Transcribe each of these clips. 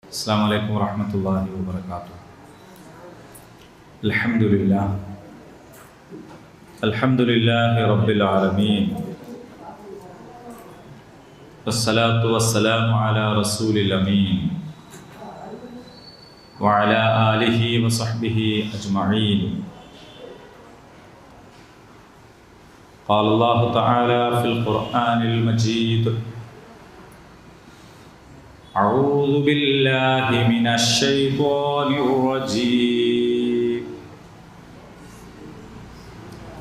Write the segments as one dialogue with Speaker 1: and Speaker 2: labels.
Speaker 1: السلام عليكم ورحمة الله وبركاته. الحمد لله رب العالمين، والصلاة والسلام على رسول الأمين وعلى آله وصحبه أجمعين. قال الله تعالى في القرآن المجيد: أعوذ بالله من الشيطان الرجيم.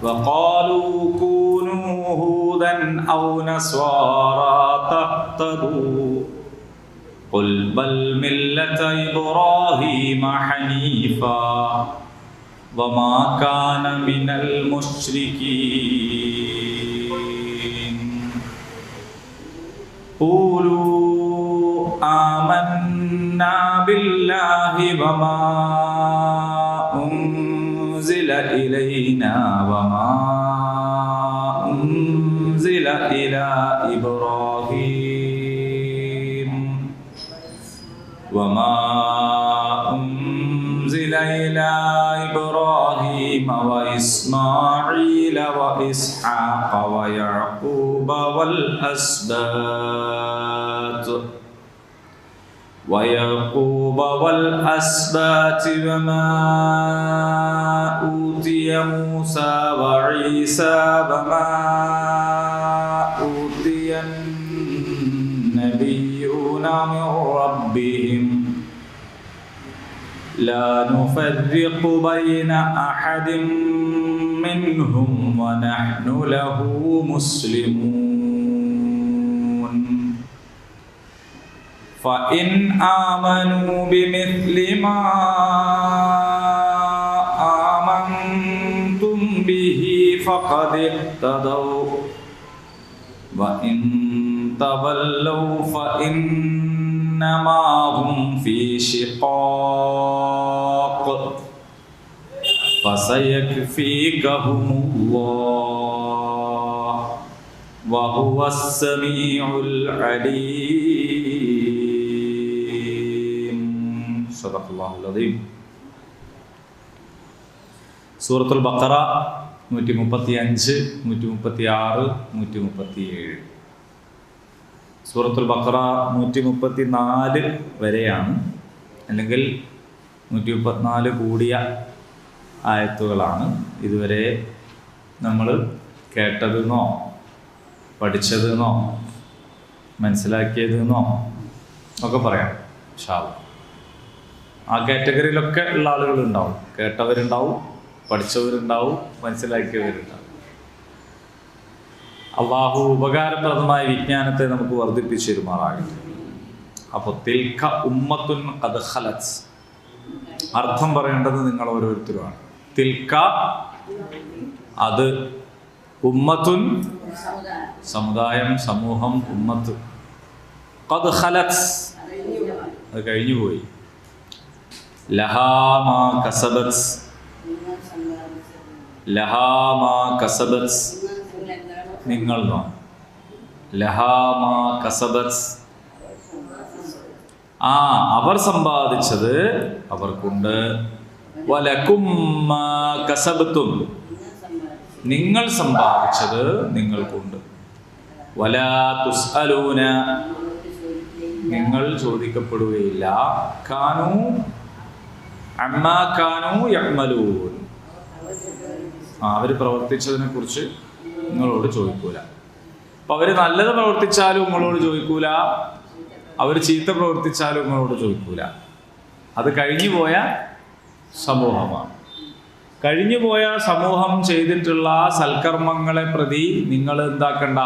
Speaker 1: وقالوا كونوا هودا أو نصارى تهتدوا قل بل ملة إبراهيم حنيفا وما كان من المشركين. قولوا آمنا بالله وما أنزل إلينا وما أنزل إلى إبراهيم وإسماعيل وإسحاق ويعقوب والأسباط وما أوتي موسى وعيسى وما أوتي النبيون من ربهم لا نفرق بين أحد منهم ونحن له مسلمون. فإن آمنوا بمثل ما آمنتم به فقد اهتدوا وإن تولوا فإنما هم في شقاق فسيكفيكهم الله وهو السميع العليم. صدق الله العظيم. സൂറത്തുൽ ബഖറ 135, 136, 137. സൂറത്തുൽ ബഖറ 134 വരെയാണ്, അല്ലെങ്കിൽ 134 കൂടിയ ആയത്തുകളാണ് ഇതുവരെ നമ്മൾ കേട്ടതെന്നോ പഠിച്ചതെന്നോ മനസ്സിലാക്കിയതെന്നോ ഒക്കെ പറയാം ഇൻഷാ അല്ലാഹ്. ആ കാറ്റഗറിയിലൊക്കെ ഉള്ള ആളുകളുണ്ടാവും. കേട്ടവരുണ്ടാവും, പഠിച്ചവരുണ്ടാവും, മനസ്സിലാക്കിയവരുണ്ടാവും. അള്ളാഹു ഉപകാരപ്രദമായ വിജ്ഞാനത്തെ നമുക്ക് വർദ്ധിപ്പിച്ചു തരുമാറാകട്ടെ. അപ്പോൾ തിൽക ഉമ്മത്തുൻ ഖദ് ഖലത്, അർത്ഥം പറയേണ്ടത് നിങ്ങൾ ഓരോരുത്തരുമാണ്. തിൽക അത്, ഉമ്മത്തുൻ സമുദായം, സമൂഹം, ഉമ്മത്ത്, ഖദ് ഖലത് അത് കഴിഞ്ഞുപോയി. ലഹാ മാ കസബത്, ലഹാ മാ കസബത് നിങ്ങൾ നോ, ലഹാ മാ കസബത് അവർ സമ്പാദിച്ചത് അവർക്കുണ്ട്. വലകും മാ കസബ്തും നിങ്ങൾ സമ്പാദിച്ചത് നിങ്ങൾക്കുണ്ട്. വലാ തുസ്അലൂന നിങ്ങൾ ചോദിക്കപ്പെടുകയില്ല. കാനൂ അമ്മാ കാനൂ യഅ്മലൂൻ അവർ പ്രവർത്തിച്ചതിനെ കുറിച്ച് നിങ്ങളോട് ചോദിക്കൂല. അപ്പം അവർ നല്ലത് പ്രവർത്തിച്ചാലും നിങ്ങളോട് ചോദിക്കൂല, അവർ ചീത്ത പ്രവർത്തിച്ചാലും നിങ്ങളോട് ചോദിക്കൂല. അത് കഴിഞ്ഞുപോയ സമൂഹമാണ്. കഴിഞ്ഞുപോയ സമൂഹം ചെയ്തിട്ടുള്ള സൽക്കർമ്മങ്ങളെ പ്രതി നിങ്ങൾ എന്താക്കണ്ട,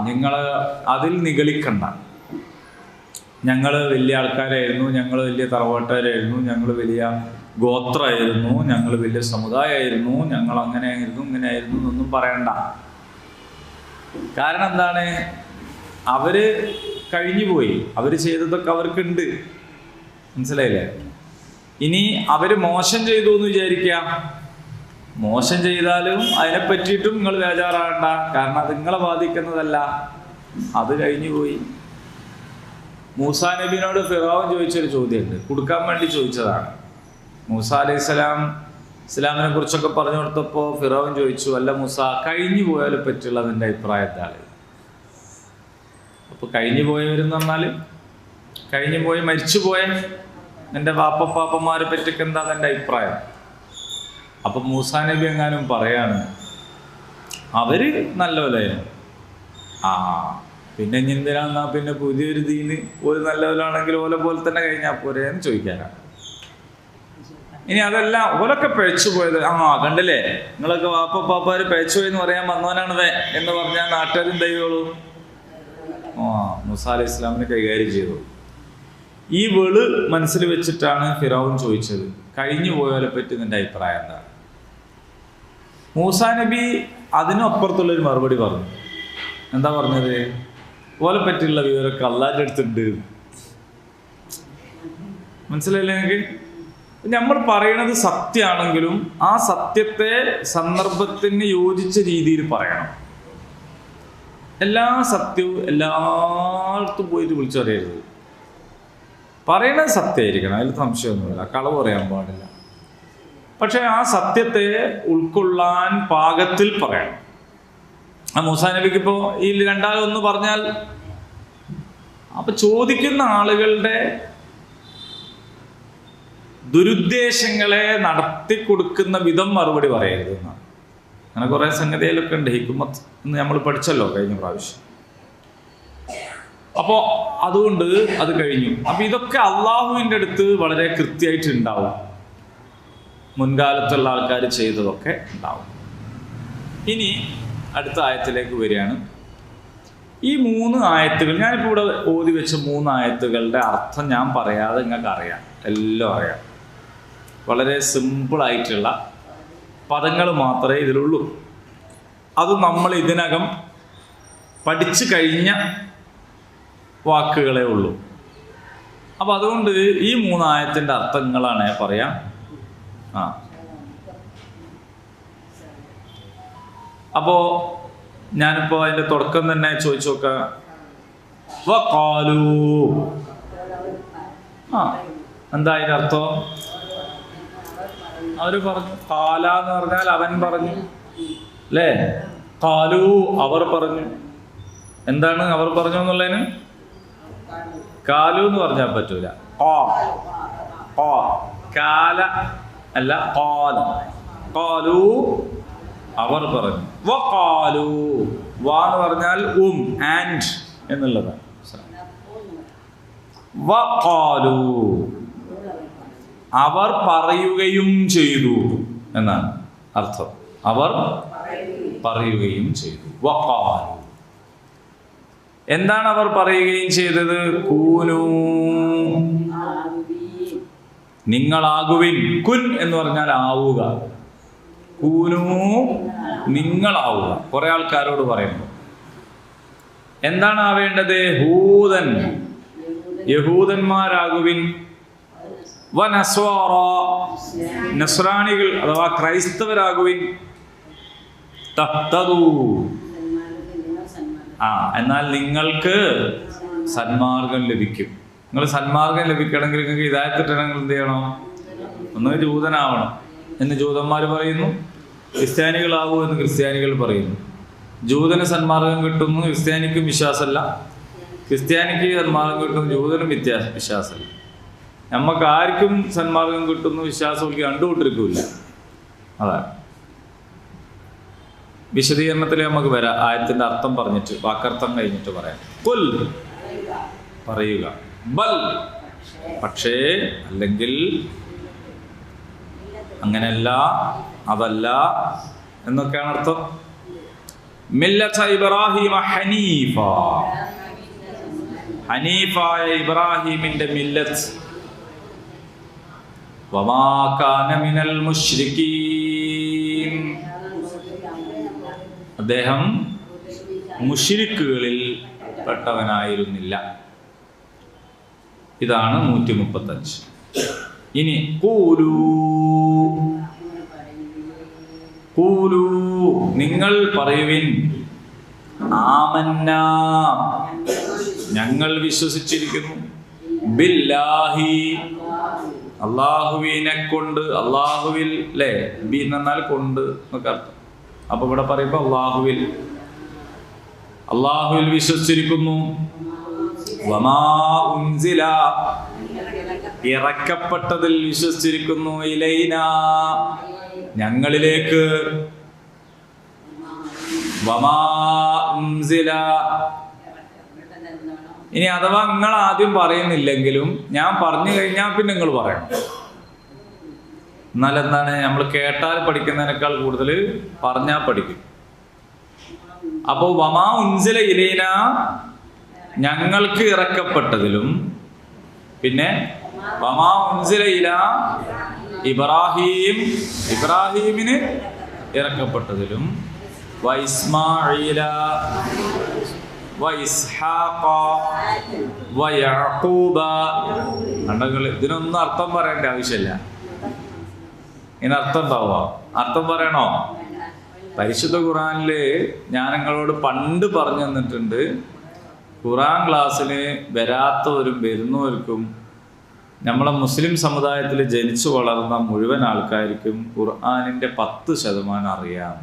Speaker 1: നിങ്ങൾ അതിൽ നിഗളിക്കണ്ട. ഞങ്ങൾ വലിയ ആൾക്കാരായിരുന്നു, ഞങ്ങൾ വലിയ തറവാട്ടുകാരായിരുന്നു, ഞങ്ങൾ വലിയ ഗോത്രമായിരുന്നു, ഞങ്ങൾ വലിയ സമുദായമായിരുന്നു, ഞങ്ങൾ അങ്ങനെയായിരുന്നു ഇങ്ങനെയായിരുന്നു എന്നൊന്നും പറയണ്ട. കാരണം എന്താണ്, അവര് കഴിഞ്ഞുപോയി, അവര് ചെയ്തതൊക്കെ അവർക്കുണ്ട്. മനസ്സിലായില്ലേ? ഇനി അവര് മോശം ചെയ്തു എന്ന് വിചാരിക്കാം, മോശം ചെയ്താലും അതിനെ പറ്റിയിട്ടും നിങ്ങൾ ബേജാറാകണ്ട. കാരണം അത് നിങ്ങളെ ബാധിക്കുന്നതല്ല, അത് കഴിഞ്ഞുപോയി. മൂസാ നബിനോട് ഫിറഔൻ ചോദിച്ചൊരു ചോദ്യമുണ്ട്, കൊടുക്കാൻ വേണ്ടി ചോദിച്ചതാണ്. മൂസ അലൈഹി ഇസ്ലാമിനെ കുറിച്ചൊക്കെ പറഞ്ഞു കൊടുത്തപ്പോൾ ഫിറഔൻ ചോദിച്ചു, അല്ല മൂസ, കഴിഞ്ഞു പോയാലും പറ്റുള്ള അതിൻ്റെ അഭിപ്രായം എന്താണ്? അപ്പോൾ കഴിഞ്ഞു പോയവരെന്ന് പറഞ്ഞാൽ കഴിഞ്ഞു പോയി മരിച്ചു പോയ എൻ്റെ പാപ്പപ്പാപ്പന്മാരെ പറ്റിയൊക്കെ എന്താ അതിൻ്റെ അഭിപ്രായം? അപ്പം മൂസാ നബി എങ്ങാനും പറയാണ്, അവര് നല്ലവരായിരുന്നു. പിന്നെ ഇനി എന്തിനാന്നാ പിന്നെ പുതിയൊരു ദീന് ഒരു നല്ലവരാണെങ്കിൽ ഓല പോലെ തന്നെ കഴിഞ്ഞാൽ പോരേന്ന് ചോദിക്കാനാണ്. ഇനി അതല്ല, ഓലൊക്കെ പിഴച്ചു പോയത്, കണ്ടില്ലേ നിങ്ങളൊക്കെ പാപ്പപ്പാപ്പാര് പിഴച്ചു പോയി എന്ന് പറയാൻ വന്നവനാണതേ എന്ന് പറഞ്ഞാൽ നാട്ടുകാരും ദൈവമുള്ളൂ. മൂസാ അലൈഹി ഇസ്ലാമിനെ കൈകാര്യം ചെയ്തു. ഈ വെള് മനസ്സിൽ വെച്ചിട്ടാണ് ഫിറഔൻ ചോദിച്ചത്, കഴിഞ്ഞു പോയാലെ പറ്റി നിന്റെ അഭിപ്രായം എന്താണ്? മൂസാ നബി അതിനപ്പുറത്തുള്ളൊരു മറുപടി പറഞ്ഞു. എന്താ പറഞ്ഞത്? ഓലെ പറ്റിയുള്ള വിവരമൊക്കെ അള്ളാന്റെ അടുത്തുണ്ട്. മനസ്സിലായില്ലേ നിങ്ങൾക്ക്? നമ്മൾ പറയണത് സത്യമാണെങ്കിലും ആ സത്യത്തെ സന്ദർഭത്തിന് യോജിച്ച രീതിയിൽ പറയണം. എല്ലാ സത്യവും എല്ലായിടത്തും പോയിട്ട് വിളിച്ചറിയരുത്. പറയണത് സത്യമായിരിക്കണം, അതിൽ സംശയമൊന്നുമില്ല, കളവ് പറയാൻ പാടില്ല. പക്ഷെ ആ സത്യത്തെ ഉൾക്കൊള്ളാൻ പാകത്തിൽ പറയണം. ആ മൂസാ നബിക്ക് ഇപ്പോൾ ഈ രണ്ടാളൊന്ന് പറഞ്ഞാൽ അപ്പൊ ചോദിക്കുന്ന ആളുകളുടെ ദുരുദ്ദേശങ്ങളെ നടത്തിക്കൊടുക്കുന്ന വിധം മറുപടി പറയരുത് എന്നാണ്. അങ്ങനെ കുറെ സംഗതിയിലൊക്കെ ഉണ്ട്, ഹിക്മത്ത് എന്ന് നമ്മൾ പഠിച്ചല്ലോ കഴിഞ്ഞ പ്രാവശ്യം. അപ്പോൾ അതുകൊണ്ട് അത് കഴിഞ്ഞു. അപ്പൊ ഇതൊക്കെ അള്ളാഹുവിൻ്റെ അടുത്ത് വളരെ കൃത്യമായിട്ട് ഉണ്ടാവും. മുൻകാലത്തുള്ള ആൾക്കാർ ചെയ്തതൊക്കെ ഉണ്ടാവും. ഇനി അടുത്ത ആയത്തിലേക്ക് വരികയാണ്. ഈ 3 ആയത്തുകൾ ഞാനിപ്പോൾ ഇവിടെ ഓതി വെച്ച 3 ആയത്തുകളുടെ അർത്ഥം ഞാൻ പറയാതെ നിങ്ങൾക്ക് അറിയാം, എല്ലാം അറിയാം. വളരെ സിമ്പിളായിട്ടുള്ള പദങ്ങൾ മാത്രമേ ഇതിലുള്ളൂ. അത് നമ്മൾ ഇതിനകം പഠിച്ചു കഴിഞ്ഞ വാക്കുകളേ ഉള്ളൂ. അപ്പം അതുകൊണ്ട് ഈ 3 ആയത്തിൻ്റെ അർത്ഥങ്ങളാണ് പറയാം. അപ്പോൾ ഞാനിപ്പോൾ അതിൻ്റെ തുടക്കം തന്നെ ചോദിച്ചു നോക്കാം. വഖാലൂ, എന്താ അതിൻ്റെ അർത്ഥം? അവര് പറഞ്ഞു. ഖാല എന്ന് പറഞ്ഞാൽ അവൻ പറഞ്ഞു, അല്ലേ? ഖാലൂ, അവർ പറഞ്ഞു. എന്താണ് അവർ പറഞ്ഞു എന്നുള്ളതിന്? കാലു എന്ന് പറഞ്ഞാൽ പറ്റൂല. കാല അല്ല, ഖാല. ഖാലൂ, അവർ പറഞ്ഞു. വഖാലൂ, വാ എന്ന് പറഞ്ഞാൽ ആൻഡ് എന്നുള്ളതാണ്. വഖാലൂ, അവർ പറയുകയും ചെയ്തു എന്നാണ് അർത്ഥം. അവർ പറയുകയും ചെയ്തു. വഖാലൂ, എന്താണ് അവർ പറയുകയും ചെയ്തത്? കൂനൂ, നിങ്ങളാകുവിൻ. കുൻ എന്ന് പറഞ്ഞാൽ ആവുക. കൂനൂ, നിങ്ങളാവുക. കുറെ ആൾക്കാരോട് പറയുന്നു. എന്താണ് ആവേണ്ടത്? ഹൂദൻ, യഹൂദന്മാരാകുവിൻ. വനസ്വാറ, നസ്രാണികൾ അഥവാ ക്രൈസ്തവരാകുവിൻ. തഹ്തദൂ, എന്നാൽ നിങ്ങൾക്ക് സന്മാർഗം ലഭിക്കും. നിങ്ങൾ സന്മാർഗം ലഭിക്കണമെങ്കിൽ നിങ്ങൾക്ക് ഹിദായത്ത് കിട്ടണമെങ്കിൽ എന്ത് ചെയ്യണം? ഒന്ന് ജൂതനാവണം എന്ന് ജൂതന്മാർ പറയുന്നു, ക്രിസ്ത്യാനികളാവൂ എന്ന് ക്രിസ്ത്യാനികൾ പറയുന്നു. ജൂതന് സന്മാർഗം കിട്ടുന്നു, ക്രിസ്ത്യാനിക്കും വിശ്വാസമല്ല. ക്രിസ്ത്യാനിക്ക് സന്മാർഗം കിട്ടുന്നു, ജൂതനും വിശ്വാസമല്ല. നമുക്ക് ആർക്കും സന്മാർഗം കിട്ടുന്നു, വിശ്വാസമൊക്കെ കണ്ടുകൊണ്ടിരിക്കില്ല. അതാണ് വിശദീകരണത്തിൽ നമുക്ക് വരാം. ആയത്തിന്റെ അർത്ഥം പറഞ്ഞിട്ട് വാക്കർത്ഥം കഴിഞ്ഞിട്ട് പറയാം. കുൽ, പറയുക. ബൽ, പക്ഷേ, അല്ലെങ്കിൽ, അങ്ങനെയല്ല, അതല്ല എന്നൊക്കെയാണ് അർത്ഥം. മില്ലത ഇബ്രാഹിമ ഹനീഫ, ഹനീഫായ ഇബ്രാഹിമിന്റെ മില്ലത്ത്. വമാ കാന മിനൽ മുശ്രിക്കീൻ, അദ്ദേഹം മുശ്രിക്കുകളിൽ പെട്ടവനായിരുന്നില്ല. ഇതാണ് 135. ഇനി ഖൂലൂ, ഖൂലൂ, നിങ്ങൾ പറയുവിൻ. ആമന്നാ, ഞങ്ങൾ വിശ്വസിച്ചിരിക്കുന്നു. ബില്ലാഹി അള്ളാഹുവിനെ കൊണ്ട്, അള്ളാഹുവിൽ അല്ലേ, ബി എന്നാൽ കൊണ്ട് എന്നൊക്കെ അർത്ഥം. അപ്പൊ ഇവിടെ പറയുമ്പോ അള്ളാഹുവിൽ വിശ്വസിച്ചിരിക്കുന്നു. വമാ ഉൻസില ഇറക്കപ്പെട്ടതിൽ വിശ്വസിച്ചിരിക്കുന്നു. ഇലൈന ഞങ്ങളിലേക്ക്. വമാ ഉൻസില. ഇനി അഥവാ നിങ്ങൾ ആദ്യം പറയുന്നില്ലെങ്കിലും ഞാൻ പറഞ്ഞു കഴിഞ്ഞാൽ പിന്നെ നിങ്ങൾ പറയണം. എന്നാൽ എന്താണ്, നമ്മൾ കേട്ടാൽ പഠിക്കുന്നതിനേക്കാൾ കൂടുതൽ പറഞ്ഞാൽ പഠിക്കും. അപ്പോ വമാ ഉൻസില ഇലൈന ഞങ്ങൾക്ക് ഇറക്കപ്പെട്ടതിലും, പിന്നെ വമാ ഉൻസില ഇല ഇബ്രാഹീം ഇബ്രാഹീമിന് ഇറക്കപ്പെട്ടതിലും, വഇസ്മാഈല വഇസ്ഹാഖ വയഅഖൂബ. കണ്ടങ്ങൾ, ഇതിനൊന്നും അർത്ഥം പറയേണ്ട ആവശ്യമില്ല. ഇതിന് അർത്ഥം ഉണ്ടാവുക? അർത്ഥം പറയണോ? പരിശുദ്ധ ഖുർആനില് ഞാൻ നിങ്ങളോട് പണ്ട് പറഞ്ഞു തന്നിട്ടുണ്ട്, ഖുർആൻ ക്ലാസ്സിന് വരാത്തവരും വരുന്നവർക്കും നമ്മളെ മുസ്ലിം സമുദായത്തിൽ ജനിച്ചു വളർന്ന മുഴുവൻ ആൾക്കാർക്കും ഖുർആനിന്റെ 10% അറിയാം.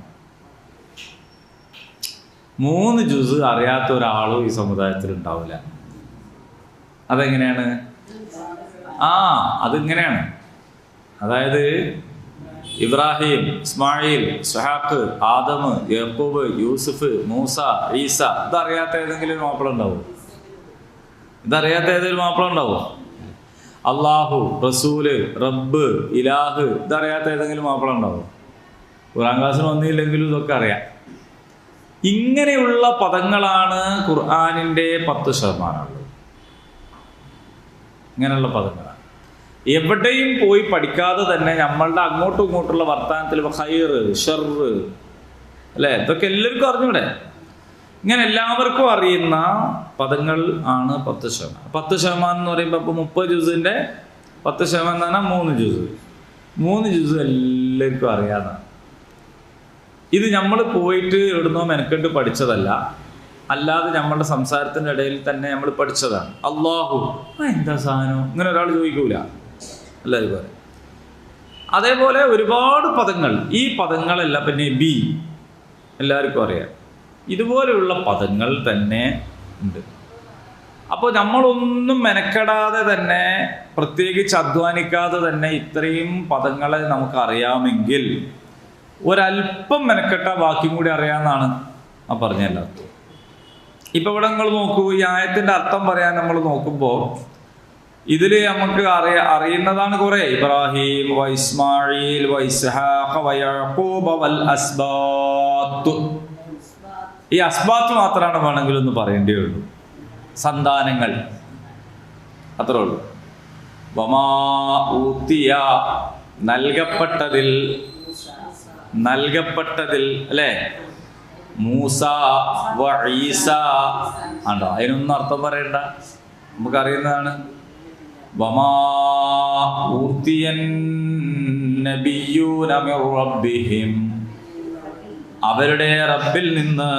Speaker 1: 3 ജുസ് അറിയാത്ത ഒരാളും ഈ സമുദായത്തിൽ ഉണ്ടാവില്ല. അതെങ്ങനെയാണ്? അതിങ്ങനെയാണ്. അതായത് ഇബ്രാഹിം, ഇസ്മായിൽ, ഇസ്ഹാഖ്, ആദം, യാക്കൂബ്, യൂസുഫ്, മൂസ, ഈസ, ഇതറിയാത്ത ഏതെങ്കിലും മാപ്പിള ഉണ്ടാവും? ഇതറിയാത്ത ഏതെങ്കിലും മാപ്പിള ഉണ്ടാവും? അള്ളാഹു, റസൂല്, റബ്ബ്, ഇലാഹ്, ഇതറിയാത്ത ഏതെങ്കിലും മാപ്പിള ഉണ്ടാവും? ഖുർആൻ ക്ലാസ്സിന് വന്നില്ലെങ്കിലും ഇതൊക്കെ അറിയാം. ഇങ്ങനെയുള്ള പദങ്ങളാണ് ഖുർആനിന്റെ 10%. ഇങ്ങനെയുള്ള പദങ്ങളാണ്. എവിടെയും പോയി പഠിക്കാതെ തന്നെ നമ്മളുടെ അങ്ങോട്ടും ഇങ്ങോട്ടുള്ള വർത്തമാനത്തിൽ ഖൈറ്, ഷർറ് അല്ലെ, ഇതൊക്കെ എല്ലാവർക്കും അറിഞ്ഞൂടെ? ഇങ്ങനെ എല്ലാവർക്കും അറിയുന്ന പദങ്ങൾ ആണ് 10%. 10% എന്ന് പറയുമ്പോൾ ഇപ്പൊ 30 ജുസിന്റെ 10% എന്ന് പറഞ്ഞാൽ 3 ജുസ്. 3 ജുസ് എല്ലാവർക്കും അറിയാവുന്നതാണ്. ഇത് നമ്മൾ പോയിട്ട് എവിടുന്നോ മെനക്കെട്ട് പഠിച്ചതല്ല, അല്ലാതെ നമ്മളുടെ സംസാരത്തിന്റെ ഇടയിൽ തന്നെ നമ്മൾ പഠിച്ചതാണ്. അള്ളാഹു എന്താ സാധനം ഇങ്ങനെ ഒരാൾ ചോദിക്കൂല, എല്ലാവരും പറയും. അതേപോലെ ഒരുപാട് പദങ്ങൾ, ഈ പദങ്ങളെല്ലാം, പിന്നെ ബി എല്ലാവർക്കും അറിയാം. ഇതുപോലെയുള്ള പദങ്ങൾ തന്നെ ഉണ്ട്. അപ്പോൾ നമ്മളൊന്നും മെനക്കെടാതെ തന്നെ, പ്രത്യേകിച്ച് അധ്വാനിക്കാതെ തന്നെ ഇത്രയും പദങ്ങളെ നമുക്ക് അറിയാമെങ്കിൽ ഒരല്പം മെനക്കെട്ട ബാക്കിയും കൂടി അറിയാമെന്നാണ് ആ പറഞ്ഞല്ല. ഇപ്പൊ ഇവിടെ നിങ്ങൾ നോക്കൂ, ഈ ആയത്തിന്റെ അർത്ഥം പറയാൻ നമ്മൾ നോക്കുമ്പോൾ ഇതില് നമുക്ക് അറിയുന്നതാണ് കുറെ. ഇബ്രാഹിം, ഇസ്മാഈൽ, ഇസ്ഹാഖ, യഅഖൂബ വൽ അസ്ബാത്ത്. ഈ അസ്ബാത്ത് മാത്രമാണ് വേണമെങ്കിൽ ഒന്ന് പറയേണ്ടേ ഉള്ളൂ. സന്താനങ്ങൾ, അത്രേ ഉള്ളൂ. വമാ ഊതിയ നൽകപ്പെട്ടതിൽ അല്ലേ, മൂസ വ ഈസ ആണ്ടോ, അതിനൊന്നും അർത്ഥം പറയണ്ട, നമുക്കറിയുന്നതാണ്. വമാ ഊതിയൻ നബിയ്യൂന മിർ റബ്ബിഹിം, അവരുടെ റബ്ബിൽ നിന്ന്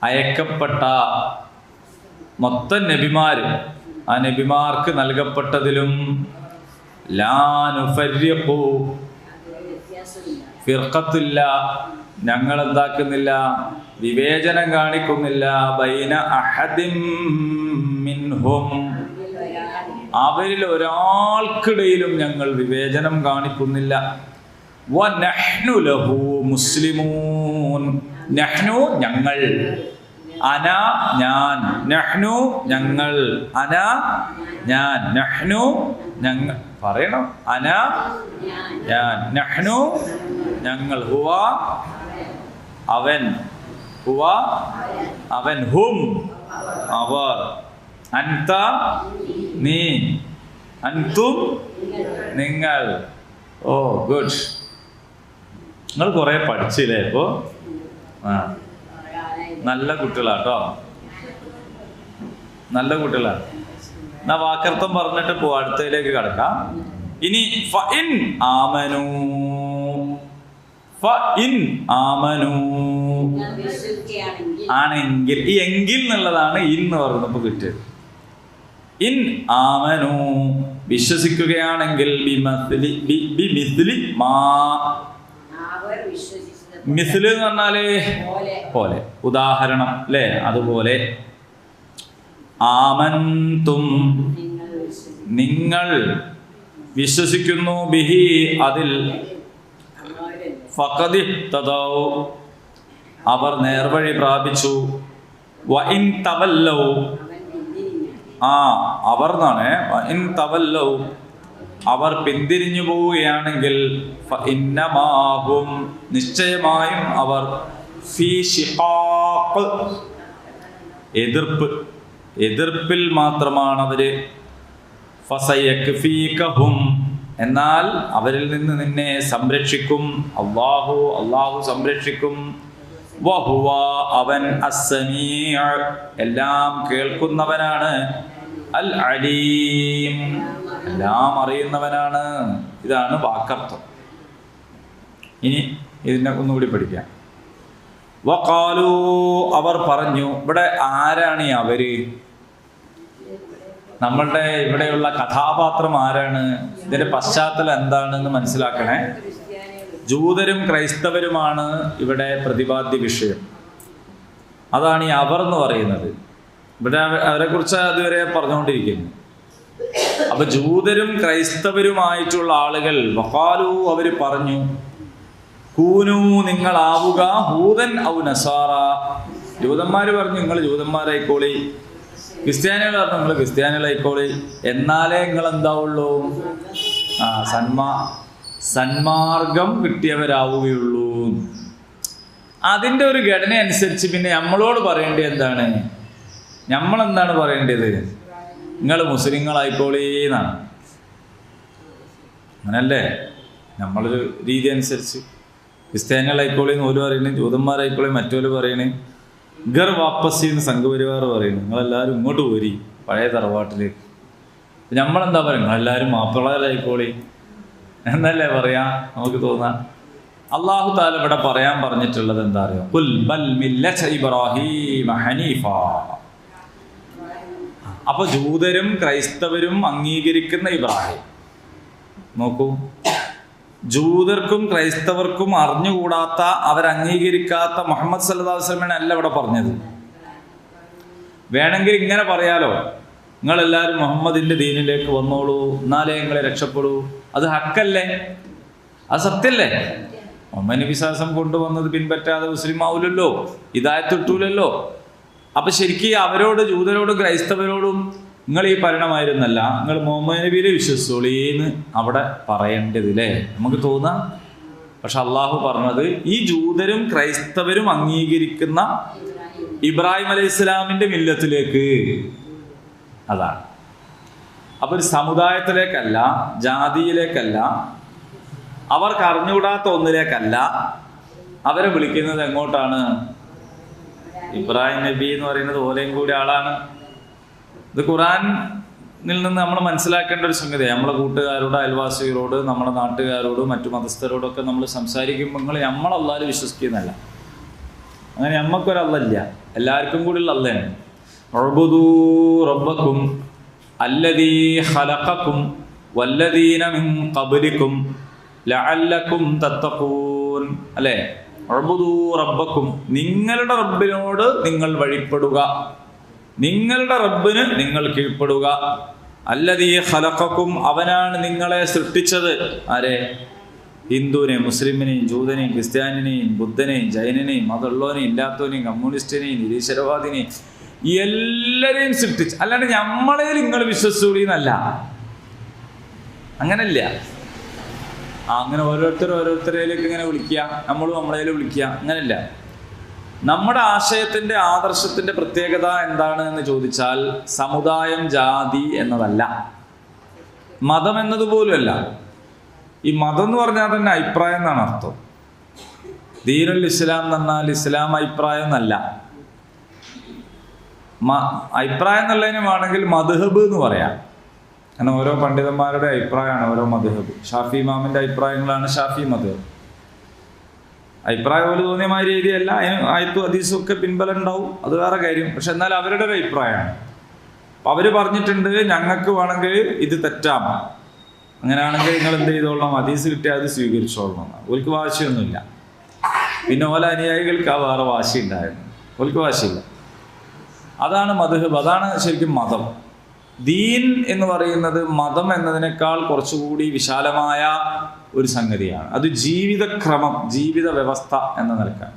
Speaker 1: അയക്കപ്പെട്ട മൊത്തം നബിമാര്, ആ നബിമാർക്ക് നൽകപ്പെട്ടതിലും ലാ നുഫർരിഖു ഫിർഖത്തില്ല, ഞങ്ങൾ എന്താക്കുന്നില്ല, വിവേചനം കാണിക്കുന്നില്ല, ബൈന അഹദിൻ മിൻഹും, അവരിൽ ഒരാൾക്കിടയിലും ഞങ്ങൾ വിവേചനം കാണിക്കുന്നില്ല. വനഹ്നു ലഹു മുസ്ലിമൂൻ, നഹ്നു ഞങ്ങൾ, അന ഞാൻ, നഹ്നു ഞങ്ങൾ, അന ഞാൻ, നഹ്നു ഞങ്ങൾ, പറയണം, അന ഞാൻ, നഹ്നു ഞങ്ങൾ, ഹുവ അവൻ, ഹുവ അവൻ, ഹും അവർ, അൻത നീ, അൻതും നിങ്ങൾ. ഓ ഗുഡ്, നിങ്ങൾ കുറെ പഠിച്ചില്ലേ ഇപ്പോ? നല്ല കുട്ടികളാട്ടോ, നല്ല കുട്ടികളാണ്. എന്നാ വാക്കർത്ഥം പറഞ്ഞിട്ട് പോ, അടുത്തതിലേക്ക് കടക്കാം. ഇനി ഫഇൻ ആമനൂ, ഫഇൻ ആമനൂ ആണെങ്കിൽ, ഈ എങ്കിൽ എന്നുള്ളതാണ് ഇന്ന് പറഞ്ഞപ്പോ കിട്ടിയത്. ഇൻ ആമനു വിശ്വസിക്കുകയാണെങ്കിൽ ബിമിസ്ലി മാ, മിസ്ല് എന്ന് പറഞ്ഞാല് പോലെ, ഉദാഹരണം അല്ലേ, അതുപോലെ ആമൻതും നിങ്ങൾ വിശ്വസിക്കുന്നു, ബിഹി അതിൽ, ഫഖദിഹ്തദൗ അവർ നേർവഴി പ്രാപിച്ചു, വഇൻ തവല്ലൗ അവർ എന്നാണ്, വഇൻ തവല്ലൗ അവർ പിന്തിരിഞ്ഞു പോവുകയാണെങ്കിൽ, ഫഇന്നമാഹും നിശ്ചയമായും അവർ, ഫീ ശിഖാഖ് എതിർപ്പിൽ മാത്രമാണ് അവര്, ഫസയക്ഫീകഹും എന്നാൽ അവരിൽ നിന്ന് നിന്നെ സംരക്ഷിക്കും അല്ലാഹു സംരക്ഷിക്കും, വഹുവ അവൻ അസ്സമീഉ എല്ലാം കേൾക്കുന്നവനാണ്, അൽ അലീം എല്ലാം അറിയുന്നവനാണ്. ഇതാണ് വാക്കർത്ഥം. ഇനി ഇതിനെ ഒന്നുകൂടി പഠിക്കാം. വഖാലു അവർ പറഞ്ഞു. ഇവിടെ ആരാണ് ഈ അവര്? നമ്മളുടെ ഇവിടെയുള്ള കഥാപാത്രം ആരാണ്? ഇതിന്റെ പശ്ചാത്തലം എന്താണെന്ന് മനസ്സിലാക്കണേ. ജൂതരും ക്രൈസ്തവരുമാണ് ഇവിടെ പ്രതിപാദ്യ വിഷയം. അതാണ് ഈ അവർ എന്ന് പറയുന്നത്. ഇവിടെ അവരെ കുറിച്ച് അതുവരെ പറഞ്ഞുകൊണ്ടിരിക്കുന്നു. അപ്പൊ ജൂതരും ക്രൈസ്തവരുമായിട്ടുള്ള ആളുകൾ, വഖാലു അവര് പറഞ്ഞു, കൂനു നിങ്ങളാവുക, ഹൂദൻ ഔ നസാറ ജൂതന്മാര് പറഞ്ഞു നിങ്ങൾ ജൂതന്മാരായിക്കോളി, ക്രിസ്ത്യാനികൾ പറഞ്ഞു നിങ്ങൾ ക്രിസ്ത്യാനികളായിക്കോളി, എന്നാലേ നിങ്ങൾ എന്താവുള്ളൂ, സന്മാർഗം കിട്ടിയവരാവുകയുള്ളൂ. അതിൻ്റെ ഒരു ഘടന അനുസരിച്ച് പിന്നെ നമ്മളോട് പറയേണ്ടത് എന്താണ്? നമ്മളെന്താണ് പറയേണ്ടത്? നിങ്ങൾ മുസ്ലിങ്ങളായിക്കോളി എന്നാണ്. അങ്ങനല്ലേ നമ്മളൊരു രീതി അനുസരിച്ച്. ക്രിസ്ത്യാനികളായിക്കോളി എന്ന് ഒരു പറയുന്നത്, ജൂതന്മാരായിക്കോളി മറ്റൊരു പറയണേ, ഗർ വാപ്പസി എന്ന് സംഘപരിവാർ പറയുന്നു, നിങ്ങളെല്ലാവരും ഇങ്ങോട്ട് പോരി പഴയ തറവാട്ടിലേക്ക്. നമ്മളെന്താ പറയുക? നിങ്ങളെല്ലാവരും മാപ്പിളരായിക്കോളി എന്നല്ലേ പറയാ നമുക്ക് തോന്നാൻ. അല്ലാഹു തആല ഇവിടെ പറയാൻ പറഞ്ഞിട്ടുള്ളത് എന്താ അറിയോ? ഖുൽ ബൽ മില്ലത ഇബ്രാഹീമ ഹനീഫ. അപ്പൊ ജൂതരും ക്രൈസ്തവരും അംഗീകരിക്കുന്ന ഇബ്രാഹിം നോക്കൂ, ജൂതർക്കും ക്രൈസ്തവർക്കും അറിഞ്ഞുകൂടാത്ത, അവരംഗീകരിക്കാത്ത മുഹമ്മദ് സല്ലല്ലാഹു അലൈഹി വസല്ലമയാണ് അല്ല ഇവിടെ പറഞ്ഞത്. വേണമെങ്കിൽ ഇങ്ങനെ പറയാലോ, നിങ്ങളെല്ലാവരും മുഹമ്മദിന്റെ ദീനിലേക്ക് വന്നോളൂ, എന്നാലേ നിങ്ങളെ രക്ഷപ്പെടൂ. അത് ഹക്കല്ലേ? അത് സത്യല്ലേ? മുഹമ്മദ് നബി വിശ്വാസം കൊണ്ടുവന്നത് പിൻപറ്റാതെ മുസ്ലിം ആവൂലല്ലോ, ഹിദായത്ത് കിട്ടൂലല്ലോ. അപ്പൊ ശരിക്കും അവരോട്, ജൂതരോടും ക്രൈസ്തവരോടും നിങ്ങൾ ഈ ഭരണമായിരുന്നല്ല, നിങ്ങൾ മുഹമ്മദ് നബിയിലെ വിശ്വസിച്ചോളീന്ന് അവിടെ പറയേണ്ടതില്ലേ നമുക്ക് തോന്നാം. പക്ഷെ അള്ളാഹു പറഞ്ഞത് ഈ ജൂതരും ക്രൈസ്തവരും അംഗീകരിക്കുന്ന ഇബ്രാഹിം അലൈഹി ഇസ്ലാമിന്റെ മില്ലത്തിലേക്ക്. അതാണ്. അപ്പൊ ഒരു സമുദായത്തിലേക്കല്ല, ജാതിയിലേക്കല്ല, അവർക്ക് അറിഞ്ഞുകൂടാത്ത ഒന്നിലേക്കല്ല അവരെ വിളിക്കുന്നത്. എങ്ങോട്ടാണ്? ഇബ്രാഹിം നബി എന്ന് പറയുന്നത് ഓലെയും കൂടി ആളാണ്. ഇത് ഖുറാനിൽ നിന്ന് നമ്മൾ മനസ്സിലാക്കേണ്ട ഒരു സംഗതിയാണ്. നമ്മളെ കൂട്ടുകാരോട്, അയൽവാസികളോട്, നമ്മുടെ നാട്ടുകാരോട്, മറ്റു മതസ്ഥരോടൊക്കെ നമ്മൾ സംസാരിക്കുമ്പോൾ നിങ്ങൾ നമ്മളല്ലാതെ വിശ്വസിക്കുന്നതല്ല. അങ്ങനെ നമ്മക്കൊരല്ല, എല്ലാവർക്കും കൂടിയുള്ള അല്ലാണ്. ഉഅ്ബുദൂ റബ്ബക്കും അല്ലദീ ഖലഖക്കും വല്ലദീന മിൻ ഖബ്ലിക്കും ലഅല്ലക്കും തത്തഖൂൻ. അല്ലേ? ഉഅ്ബുദൂ റബ്ബക്കും, നിങ്ങളുടെ റബ്ബിനോട് നിങ്ങൾ വഴിപ്പെടുക, നിങ്ങളുടെ റബ്ബിന് നിങ്ങൾ കീഴ്പ്പെടുക. അല്ലദീ ഖലഖക്കും, അവനാണ് നിങ്ങളെ സൃഷ്ടിച്ചത്. ആരെ? ഹിന്ദുവിനെയും മുസ്ലിമിനെയും ജൂതനെയും ക്രിസ്ത്യാനിനെയും ബുദ്ധനെയും ജൈനനെയും അതുള്ളവനെയും ഇല്ലാത്തവനെയും കമ്മ്യൂണിസ്റ്റിനെയും നിരീശ്വരവാദിനെയും എല്ലാരെയും സൃഷ്ടിച്ചു. അല്ലാണ്ട് നമ്മളെ നിങ്ങൾ വിശ്വസിച്ചൂടിയെന്നല്ല. അങ്ങനല്ല. അങ്ങനെ ഓരോരുത്തരേലേക്ക് ഇങ്ങനെ വിളിക്കുക, നമ്മളും നമ്മളേലും വിളിക്കുക, അങ്ങനല്ല. നമ്മുടെ ആശയത്തിന്റെ, ആദർശത്തിന്റെ പ്രത്യേകത എന്താണ് എന്ന് ചോദിച്ചാൽ സമുദായം, ജാതി എന്നതല്ല, മതം എന്നതുപോലുമല്ല. ഈ മതം എന്ന് പറഞ്ഞാൽ തന്നെ അഭിപ്രായം എന്നാണ് അർത്ഥം. ദീനുൽ ഇസ്ലാം എന്ന് പറഞ്ഞാൽ ഇസ്ലാം അഭിപ്രായം എന്നല്ല. അഭിപ്രായം എന്നുള്ളതിന് വേണമെങ്കിൽ മദ്ഹബ് എന്ന് പറയാം. കാരണം ഓരോ പണ്ഡിതന്മാരുടെ അഭിപ്രായമാണ് ഓരോ മദ്ഹബ്. ഷാഫി ഇമാമിന്റെ അഭിപ്രായങ്ങളാണ് ഷാഫി മദ്ഹബ്. അഭിപ്രായം പോലെ തോന്നിയ മാതിരി രീതിയല്ല, ആയത്തും ഹദീസും ഒക്കെ പിൻബലം ഉണ്ടാവും, അത് വേറെ കാര്യം. പക്ഷെ എന്നാൽ അവരുടെ ഒരു അഭിപ്രായമാണ്. അവർ പറഞ്ഞിട്ടുണ്ട് ഞങ്ങൾക്ക് വേണമെങ്കിൽ ഇത് തെറ്റാം, അങ്ങനെയാണെങ്കിൽ നിങ്ങൾ എന്ത് ചെയ്തോളണം, ഹദീസ് കിട്ടിയാൽ അത് സ്വീകരിച്ചോളണം. ഓൽക്ക് വാശിയൊന്നുമില്ല. പിന്നെ ഓല അനുയായികൾക്ക് ആ വേറെ വാശി ഉണ്ടായിരുന്നു, ഓൽക്ക് വാശിയില്ല. അതാണ് മദ്ഹബ്, അതാണ് ശരിക്കും മതം. ദീൻ എന്ന് പറയുന്നത് മതം എന്നതിനേക്കാൾ കുറച്ചുകൂടി വിശാലമായ ഒരു സംഗതിയാണ്. അത് ജീവിതക്രമം, ജീവിത വ്യവസ്ഥ എന്ന നിലക്കാണ്.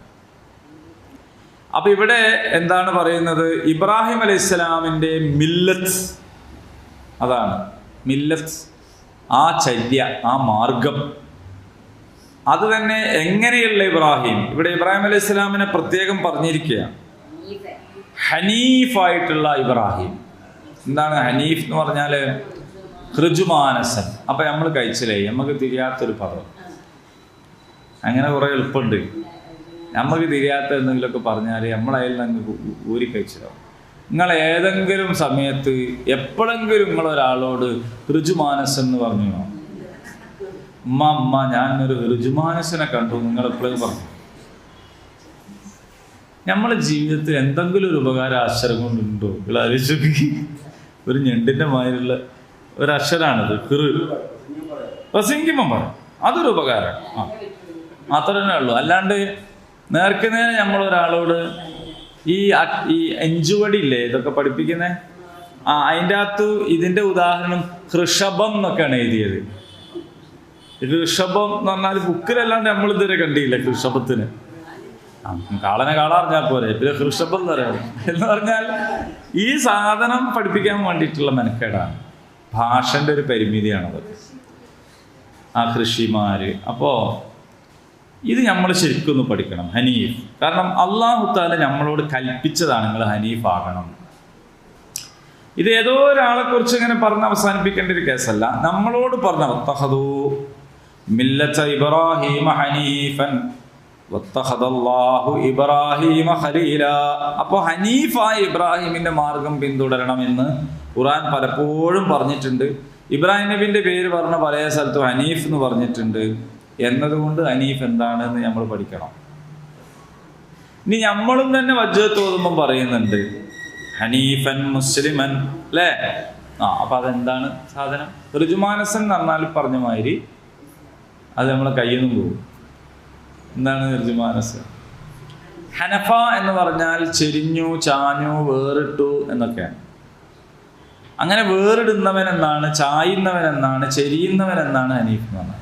Speaker 1: അപ്പൊ ഇവിടെ എന്താണ് പറയുന്നത്, ഇബ്രാഹിം അലൈഹി സ്വലാമിൻ്റെ മില്ലത്ത്, അതാണ് മില്ലത്ത്, ആ ചര്യ, ആ മാർഗം, അത് തന്നെ എങ്ങനെയുള്ള ഇബ്രാഹിം. ഇവിടെ ഇബ്രാഹിം അലൈഹി സ്വലാമിനെ പ്രത്യേകം പറഞ്ഞിരിക്കുകയാണ്, ഹനീഫായിട്ടുള്ള ഇബ്രാഹിം. എന്താണ് ഹനീഫ് എന്ന് പറഞ്ഞാൽ? ഋജുമാനസൻ. അപ്പൊ നമ്മൾ കഴിച്ചില്ലേ, നമുക്ക് തിരിയാത്തൊരു പദം. അങ്ങനെ കുറെ എളുപ്പമുണ്ട്. നമുക്ക് തിരിയാത്ത എന്തെങ്കിലുമൊക്കെ പറഞ്ഞാൽ നമ്മളതിൽ നിന്ന് ഊരി കഴിച്ചിടാവും. നിങ്ങൾ ഏതെങ്കിലും സമയത്ത് എപ്പോഴെങ്കിലും നിങ്ങളൊരാളോട് ഋജുമാനസൻ എന്ന് പറഞ്ഞു, അമ്മ ഞാനൊരു ഋജുമാനസനെ കണ്ടു, നിങ്ങളെപ്പോഴും പറഞ്ഞു. നമ്മളെ ജീവിതത്തിൽ എന്തെങ്കിലും ഒരു ഉപകാരം അക്ഷരം കൊണ്ടുണ്ടോ? നിങ്ങൾ ആലോചിച്ച്, ഒരു ഞെണ്ടിൻ്റെ മാതിരിയുള്ള ഒരു അക്ഷരാണിത്. പ്രസംഗിക്കുമ്പം പറയും അതൊരു ഉപകാരം, അത്ര തന്നെ ഉള്ളൂ. അല്ലാണ്ട് നേർക്ക് നേരെ നമ്മളൊരാളോട് ഈ എഞ്ചുവടി ഇല്ലേ ഇതൊക്കെ പഠിപ്പിക്കുന്നത്, അതിൻ്റെ അകത്ത് ഇതിൻ്റെ ഉദാഹരണം ഋഷഭം എന്നൊക്കെയാണ് എഴുതിയത്. ഋഷഭം എന്ന് പറഞ്ഞാൽ ബുക്കിലല്ലാണ്ട് നമ്മൾ ഇതുവരെ കണ്ടില്ല ഋഷഭത്തിന്. കാളനെ കാളറിഞ്ഞാൽ പോരെ, പിന്നെ ഋഷഭം എന്ന് പറയാം. എന്ന് പറഞ്ഞാൽ ഈ സാധനം പഠിപ്പിക്കാൻ വേണ്ടിയിട്ടുള്ള മെനക്കേടാണ്. ഭാഷൻ്റെ ഒരു പരിമിതിയാണത്, ആ കൃഷിമാര്. അപ്പോൾ ഇത് നമ്മൾ ശരിക്കൊന്ന് പഠിക്കണം, ഹനീഫ്. കാരണം അല്ലാഹു തആല നമ്മളോട് കൽപ്പിച്ചതാണ് നിങ്ങൾ ഹനീഫ് ആകണം. ഇത് ഏതോ ഒരാളെ കുറിച്ച് ഇങ്ങനെ പറഞ്ഞ് അവസാനിപ്പിക്കേണ്ട ഒരു കേസല്ല, നമ്മളോട് പറഞ്ഞ വത്തഖദൂ മില്ലത ഇബ്രാഹീമ ഹനീഫൻ വത്തഖദല്ലാഹു ഇബ്രാഹീമ ഖലീല. അപ്പോൾ ഹനീഫായ ഇബ്രാഹിമിന്റെ മാർഗം പിന്തുടരണമെന്ന് ഖുർആൻ പലപ്പോഴും പറഞ്ഞിട്ടുണ്ട്. ഇബ്രാഹിം നബിന്റെ പേര് പറഞ്ഞ പല സ്ഥലത്തും ഹനീഫ് എന്ന് പറഞ്ഞിട്ടുണ്ട്. എന്നതുകൊണ്ട് ഹനീഫ് എന്താണെന്ന് നമ്മൾ പഠിക്കണം. ഇനി നമ്മളും തന്നെ വജ്ജത്ത് ഓതുമ്പം പറയുന്നുണ്ട് ഹനീഫൻ മുസ്ലിമൻ, അല്ലേ? അപ്പൊ അതെന്താണ് സാധനം? ഋജുമാനസൻ എന്ന് പറഞ്ഞാൽ പറഞ്ഞ മാതിരി അത് നമ്മളെ കയ്യിൽ നിന്നും പോകും. എന്താണ് ഋജുമാനസൻ? ഹനഫ എന്ന് പറഞ്ഞാൽ ചെരിഞ്ഞു, ചാഞ്ഞു, വേറിട്ടു എന്നൊക്കെയാണ്. അങ്ങനെ വേറിടുന്നവൻ എന്നാണ്, ചായുന്നവൻ എന്നാണ്, ചെരിയുന്നവൻ എന്നാണ് ഹനീഫ് എന്ന് പറഞ്ഞാൽ.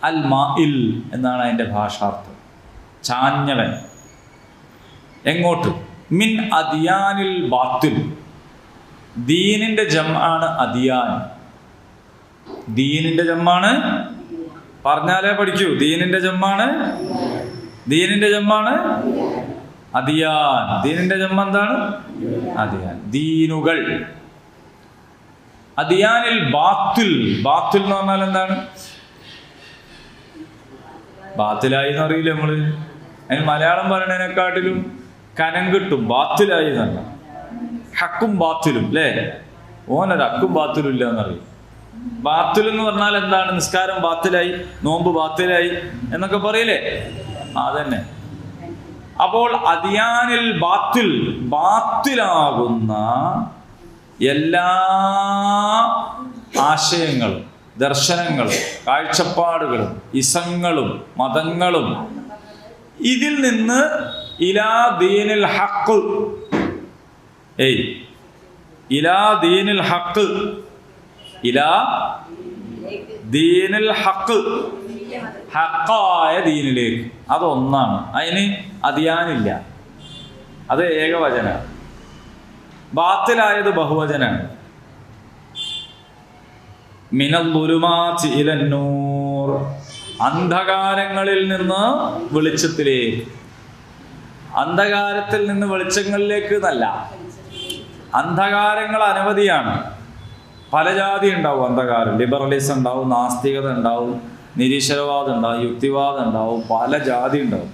Speaker 1: അൽ മാഇൽ എന്നാണ് അതിൻ്റെ ഭാഷാർത്ഥം, ചാഞ്ഞവൻ. എങ്ങോട്ട്? മിൻ അദിയാനിൽ ബാത്തിൽ. ദീനിന്റെ ജംആണ് അദിയാൻ. ദീനിന്റെ ജംആണ്, പറഞ്ഞാലേ പഠിക്കൂ. ദീനിന്റെ ജംആണ്, ദീനിന്റെ ജംആണ് അദിയാൻ. ദീനിന്റെ ജംഅ എന്താണ്? അദിയാൻ, ദീനുകൾ. അദിയാനിൽ ബാത്തിൽ. ബാത്തിൽ എന്ന് പറഞ്ഞാൽ എന്താണ്? ബാത്തിലായി എന്ന് അറിയില്ല നമ്മള്. അതിന് മലയാളം പറയണതിനെക്കാട്ടിലും കനം കിട്ടും. ബാത്തിലായി എന്നല്ല, ഹക്കും ബാത്തിലും, അല്ലേ? ഓനൊരു ഹക്കും ബാത്തിലും ഇല്ല എന്നറിയും. ബാത്തിൽ എന്ന് പറഞ്ഞാൽ എന്താണ്? നിസ്കാരം ബാത്തിലായി, നോമ്പ് ബാത്തിലായി എന്നൊക്കെ പറയില്ലേ, അതന്നെ. അപ്പോൾ അദിയാനിൽ ബാത്തിൽ, ബാത്തിലാകുന്ന എല്ലാ ആശയങ്ങളും ദർശനങ്ങളും കാഴ്ചപ്പാടുകളും ഇസങ്ങളും മതങ്ങളും ഇതിൽ നിന്ന് ഇലാ ദീനിൽ ഹഖ്, ഇലാ ദീനിൽ ഹഖ്, ഇലാ ദീനിൽ ഹഖ്, ഹഖായ ദീനിലേക്ക്. അതൊന്നാണ്, അതിന് അദിയാനില്ല, അത് ഏകവചനാണ്. ബാത്തിലായത് ബഹുവചനാണ്. മിനൽ ദുലുമാതി ഇലൻ നൂർ, അന്ധകാരങ്ങളിൽ നിന്ന് വെളിച്ചത്തിലേക്ക്. അന്ധകാരത്തിൽ നിന്ന് വെളിച്ചങ്ങളിലേക്ക് എന്നല്ല, അന്ധകാരങ്ങൾ അനവധിയാണ്. പല ജാതി ഉണ്ടാവും അന്ധകാരം. ലിബറലിസം ഉണ്ടാവും, നാസ്തികത ഉണ്ടാവും, നിരീശ്വരവാദം ഉണ്ടാവും, യുക്തിവാദം ഉണ്ടാവും, പല ജാതി ഉണ്ടാവും.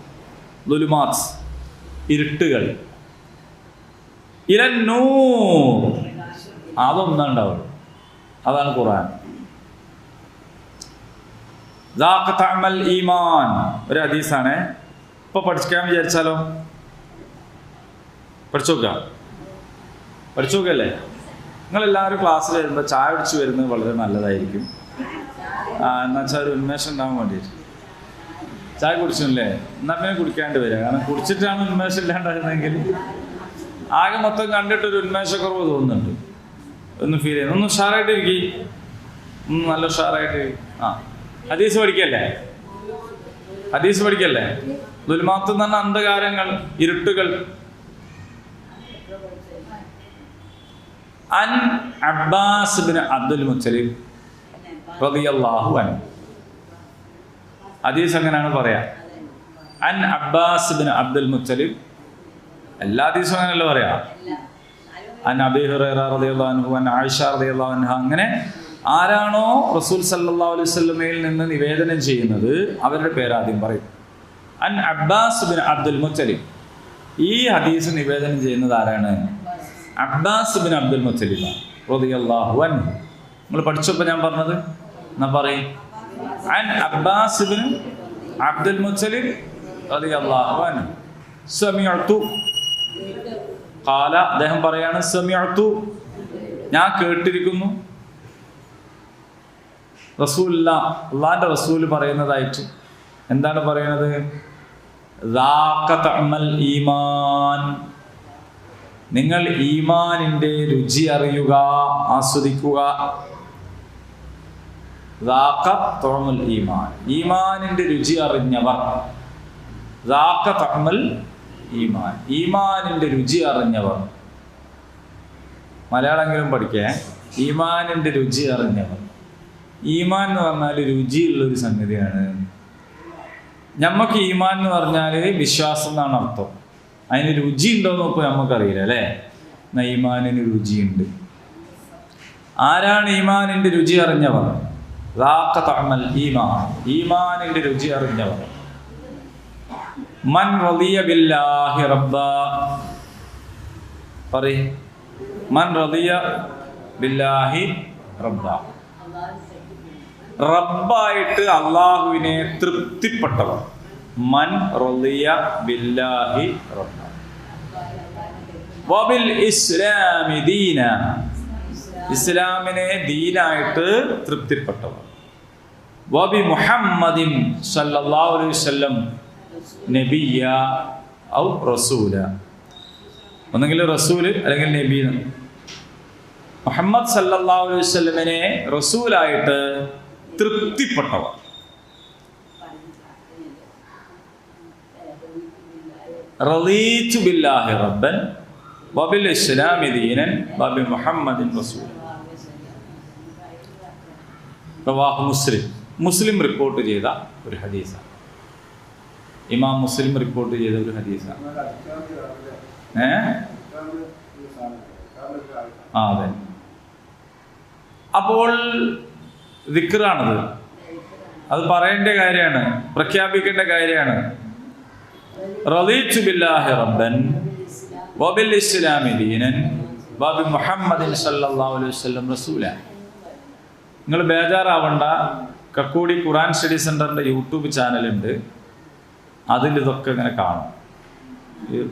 Speaker 1: ദുലുമാത്ത്, ഇരുട്ടുകൾ. ഇലൻ നൂർ, അതൊന്നുണ്ടാവുള്ളൂ, അതാണ് ഖുർആൻ. ഈമാൻ ഒരു ഹദീസാണ്. ഇപ്പൊ പഠിക്കാൻ വിചാരിച്ചാലോ? പഠിച്ചു നോക്കാം. പഠിച്ചു നോക്കല്ലേ? നിങ്ങളെല്ലാവരും ക്ലാസ്സിൽ വരുമ്പോൾ ചായ കുടിച്ച് വരുന്നത് വളരെ നല്ലതായിരിക്കും. എന്നുവെച്ചാൽ ഒരു ഉന്മേഷം ഉണ്ടാകാൻ വേണ്ടിയിട്ട്. ചായ കുടിച്ചില്ലേ, എന്നാൽ പിന്നെ കുടിക്കാണ്ട് വരിക. കാരണം കുടിച്ചിട്ടാണ് ഉന്മേഷം ഇല്ലാണ്ടായിരുന്നെങ്കിൽ ആകെ മൊത്തം കണ്ടിട്ടൊരു ഉന്മേഷക്കുറവ് തോന്നുന്നുണ്ട്. ഒന്ന് ഫീൽ ചെയ്യുന്നു. ഒന്ന് ഉഷാറായിട്ടിരിക്കും, ഒന്ന് നല്ല ഉഷാറായിട്ട്. ഹദീസ് പഠിക്കല്ലേ? ഹദീസ് പഠിക്കല്ലേ? ദുൽമാത്ത് എന്ന് പറഞ്ഞ അന്ധകാരങ്ങൾ, ഇരുട്ടുകൾ. അൻ അബ്ബാസ് ബിൻ അബ്ദുൽ മുത്തലിബ് റളിയല്ലാഹു അൻഹു. ഹദീസ് അങ്ങനെയാണ് പറയാ. അൻ അബ്ബാസ് ബിൻ അബ്ദുൽ മുത്തലിബ്. എല്ലാ ഹദീസും അങ്ങനെയല്ല പറയാ. അൻ അബീ ഹുറൈറ റളിയല്ലാഹു അൻഹു, അൻ ആയിഷ റളിയല്ലാഹു അൻഹ. അങ്ങനെ ആരാണോ റസൂൽ സല്ലല്ലാഹു അലൈഹി വസല്ലമയിൽ നിന്ന് നിവേദനം ചെയ്യുന്നത് അവരുടെ പേരാദ്യം പറയും. അൻ അബ്ബാസ് ബിൻ അബ്ദുൽ മുത്തലിബ്. ഈ ഹദീസ് നിവേദനം ചെയ്യുന്നത് ആരാണ്? അബ്ബാസ് ബിൻ അബ്ദുൽ മുത്തലിബ് റളിയല്ലാഹു അൻഹു. നിങ്ങൾ പഠിച്ചപ്പോൾ ഞാൻ പറഞ്ഞത് എന്നാ പറയും. അൻ അബ്ബാസ് ബിൻ അബ്ദുൽ മുത്തലിബ് റളിയല്ലാഹു അൻഹു സമിഅതു ഖാല. അദ്ദേഹം പറയാണ് സമിഅതു, ഞാൻ കേട്ടിരിക്കുന്നു. റസൂലുള്ളാഹ്, അല്ലാഹുവിന്റെ റസൂൽ പറയുന്നതായിട്ട്. എന്താണ് പറയുന്നത്? ദാഖ തഅമൽ ഈമാൻ, നിങ്ങൾ ഈമാനിന്റെ രുചി അറിയുക, ആസ്വദിക്കുക. ദാഖ തഅമൽ ഈമാൻ, ഈമാനിന്റെ രുചി അറിഞ്ഞവർ. ദാഖ തഅമൽ ഈമാൻ, ഈമാനിന്റെ രുചി അറിഞ്ഞവർ. മലയാളമെങ്കിലും പഠിക്കേ. ഈമാനിന്റെ രുചി അറിഞ്ഞവർ. ഈമാൻ എന്ന് പറഞ്ഞാൽ രുചിയുള്ളൊരു സംഗതിയാണ്. നമുക്ക് ഈമാൻ എന്ന് പറഞ്ഞാൽ വിശ്വാസം എന്നാണ് അർത്ഥം. അതിന് രുചി ഉണ്ടോയെന്ന് ഇപ്പോൾ നമുക്കറിയില്ല അല്ലേ? എന്നാൽ ഈമാനിന് രുചിയുണ്ട്. ആരാണ് ഈമാനിന്റെ രുചി അറിഞ്ഞവർ? ദാഖ തഅമൽ ഈമാൻ, ഈമാനിന്റെ രുചി അറിഞ്ഞവർ. മൻ റളിയ ബില്ലാഹി റബ്ബ. പറയ്. മൻ റളിയ ബില്ലാഹി റബ്ബ. റബ്ബായിട്ട് അള്ളാഹുവിനെ തൃപ്തിപ്പെട്ടവർ. മൻ റളിയ ബില്ലാഹി റബ്ബ വബിൽ ഇസ്ലാമി ദീന, ഇസ്ലാമിനെ ദീനായിട്ട് തൃപ്തിപ്പെട്ടവർ. വബി മുഹമ്മദിൻ സല്ലല്ലാഹു അലൈഹി വസല്ലം നബിയ ഔ റസൂല. ഒന്നെങ്കിൽ റസൂല് അല്ലെങ്കിൽ നബി. മുഹമ്മദ് സല്ലല്ലാഹു അലൈഹി വസല്ലമിനെ റസൂലായിട്ട് തൃപ്തിപ്പെട്ടവർ. റളീതു ബില്ലാഹി റബ്ബൻ വബിൽ ഇസ്ലാമി ദീനൻ വബി മുഹമ്മദിൻ റസൂല. റവാഹു മുസ്ലിം. മുസ്ലിം റിപ്പോർട്ട് ചെയ്ത ഒരു ഹദീസാണ്. ഇമാം മുസ്ലിം റിപ്പോർട്ട് ചെയ്ത ഒരു ഹദീസാണ്. അതെ. അപ്പോൾ ദിക്റാണത്. അത് പറയേണ്ട കാര്യമാണ്, പ്രഖ്യാപിക്കേണ്ട കാര്യമാണ്. റളീതു ബില്ലാഹി റബ്ബൻ വബിൽ ഇസ്ലാമി ദീനൻ വബി മുഹമ്മദിൻ സല്ലല്ലാഹു അലൈഹി വസല്ലം റസൂല. നിങ്ങൾ ബേജാറാവണ്ട. കക്കോടി ഖുർആൻ സ്റ്റഡി സെന്ററിന്റെ യൂട്യൂബ് ചാനലുണ്ട്. അതിൽ ഇതൊക്കെ ഇങ്ങനെ കാണും.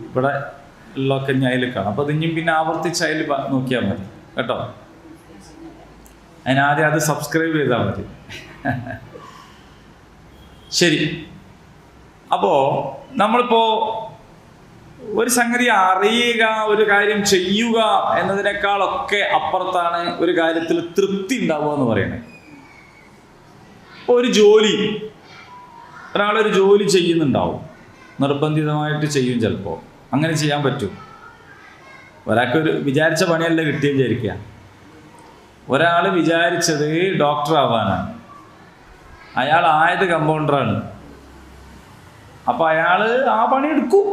Speaker 1: ഇവിടെ ഉള്ളതൊക്കെ ഞാൻ അതിൽ കാണും. അപ്പോൾ അതിനും പിന്നെ ആവർത്തിച്ച് അതിൽ നോക്കിയാൽ മതി കേട്ടോ. അതിനാദ്യം അത് സബ്സ്ക്രൈബ് ചെയ്താൽ മതി. ശരി. അപ്പോൾ നമ്മളിപ്പോൾ ഒരു സംഗതി അറിയുക, ഒരു കാര്യം ചെയ്യുക എന്നതിനേക്കാളൊക്കെ അപ്പുറത്താണ് ഒരു കാര്യത്തിൽ തൃപ്തി ഉണ്ടാവുക എന്ന് പറയുന്നത്. ഇപ്പോൾ ഒരു ജോലി, ഒരാളൊരു ജോലി ചെയ്യുന്നുണ്ടാവും, നിർബന്ധിതമായിട്ട് ചെയ്യും. ചിലപ്പോൾ അങ്ങനെ ചെയ്യാൻ പറ്റും. ഒരാൾക്കൊരു വിചാരിച്ച പണിയല്ല കിട്ടിയെന്ന് വിചാരിക്കുക. ഒരാൾ വിചാരിച്ചത് ഡോക്ടർ ആവാനാണ്, അയാൾ ആയത് കമ്പൗണ്ടറാണ്. അപ്പം അയാൾ ആ പണി എടുക്കും.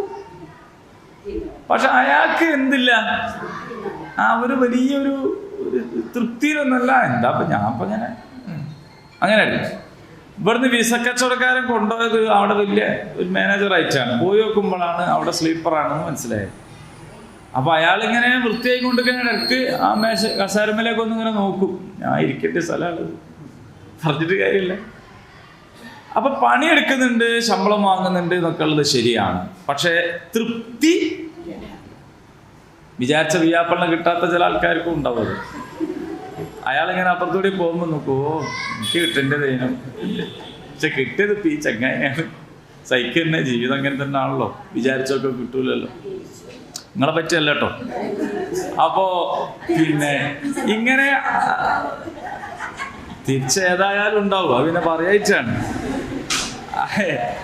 Speaker 1: പക്ഷെ അയാൾക്ക് എന്തില്ല, ഒരു വലിയൊരു തൃപ്തിയിലൊന്നല്ല. എന്താ അപ്പം ഞാൻ അപ്പം അങ്ങനെയല്ല. ഇവിടുന്ന് വിസ കച്ചവടക്കാരൻ കൊണ്ടുപോയത് അവിടെ വലിയ ഒരു മാനേജറായിട്ടാണ്. പോയി നോക്കുമ്പോഴാണ് അവിടെ സ്ലീപ്പറാണെന്ന് മനസ്സിലായത്. അപ്പം അയാളിങ്ങനെ വൃത്തിയായി കൊണ്ടിങ്ങനെ ഇടയ്ക്ക് ആ കസേരമേലേക്ക് ഒന്നിങ്ങനെ നോക്കും. ഞാൻ ഇരിക്കേണ്ട സ്ഥലമാണ്, പറഞ്ഞിട്ട് കാര്യമില്ല. അപ്പം പണിയെടുക്കുന്നുണ്ട്, ശമ്പളം വാങ്ങുന്നുണ്ട് എന്നൊക്കെ ഉള്ളത് ശരിയാണ്. പക്ഷേ തൃപ്തി വിചാരിച്ച വിയാപ്പള്ളം കിട്ടാത്ത ചില ആൾക്കാർക്കും ഉണ്ടാവും അത്. അയാളിങ്ങനെ അപ്പുറത്തൂടെ പോകുമ്പോൾ നോക്കുമോ എനിക്ക് കിട്ടേണ്ടതേനും, പക്ഷെ കിട്ടിയത് ഇപ്പം ഈ ചങ്ങായിനെയാണ്. സഹിക്കുന്ന ജീവിതം അങ്ങനെ തന്നെ ആണല്ലോ, വിചാരിച്ചൊക്കെ കിട്ടൂലല്ലോ. നിങ്ങളെ പറ്റിയല്ല കേട്ടോ. അപ്പോ പിന്നെ ഇങ്ങനെ തിരിച്ചേതായാലും ഉണ്ടാവും. അത് പിന്നെ പറയായിട്ടാണ്.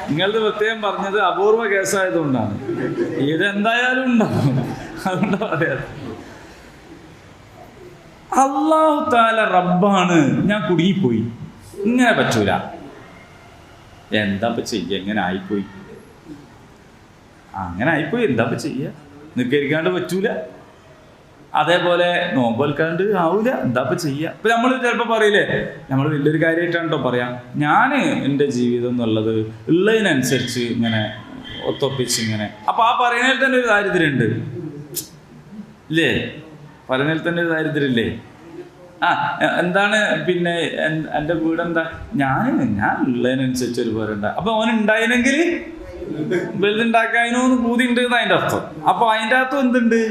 Speaker 1: നിങ്ങളത് പ്രത്യേകം പറഞ്ഞത് അപൂർവ കേസായതുകൊണ്ടാണ്. ഇതെന്തായാലും ഉണ്ടാവും, അതുകൊണ്ടാ പറയാറ്. അല്ലാഹു തആല റബ്ബാണ്, ഞാൻ കുടുങ്ങിപ്പോയി, ഇങ്ങനെ പറ്റൂല, എന്താ ചെയ്യ, എങ്ങനെ ആയിപ്പോയി, അങ്ങനെ ആയിപ്പോയി, എന്താ ചെയ്യ, നിൽക്കരിക്കാണ്ട് പറ്റൂല, അതേപോലെ നോമ്പൽക്കാണ്ട് ആവൂല, എന്താ ചെയ്യ. ഇപ്പൊ നമ്മൾ ചിലപ്പോൾ പറയില്ലേ, നമ്മൾ വലിയൊരു കാര്യമായിട്ടാണ് കേട്ടോ പറയാം, ഞാൻ എൻ്റെ ജീവിതം എന്നുള്ളത് ഉള്ളതിനനുസരിച്ച് ഇങ്ങനെ ഒത്തൊപ്പിച്ച് ഇങ്ങനെ. അപ്പൊ ആ പറയുന്നതിൽ തന്നെ ഒരു ദാരിദ്ര്യമുണ്ട് ഇല്ലേ? പറയുന്നതിൽ തന്നെ ഒരു ദാരിദ്ര്യമില്ലേ? എന്താണ് പിന്നെ എൻ്റെ വീടെന്താ, ഞാൻ ഉള്ളതിനനുസരിച്ച് ഒരു പോരണ്ട. അപ്പൊ ഓൻ ഉണ്ടായിനെങ്കിൽ വലുതുണ്ടാക്കാനോന്ന് പൂതി ഉണ്ട് അതിൻ്റെ അർത്ഥം. അപ്പൊ അതിൻ്റെ അകത്തും എന്തുണ്ട്,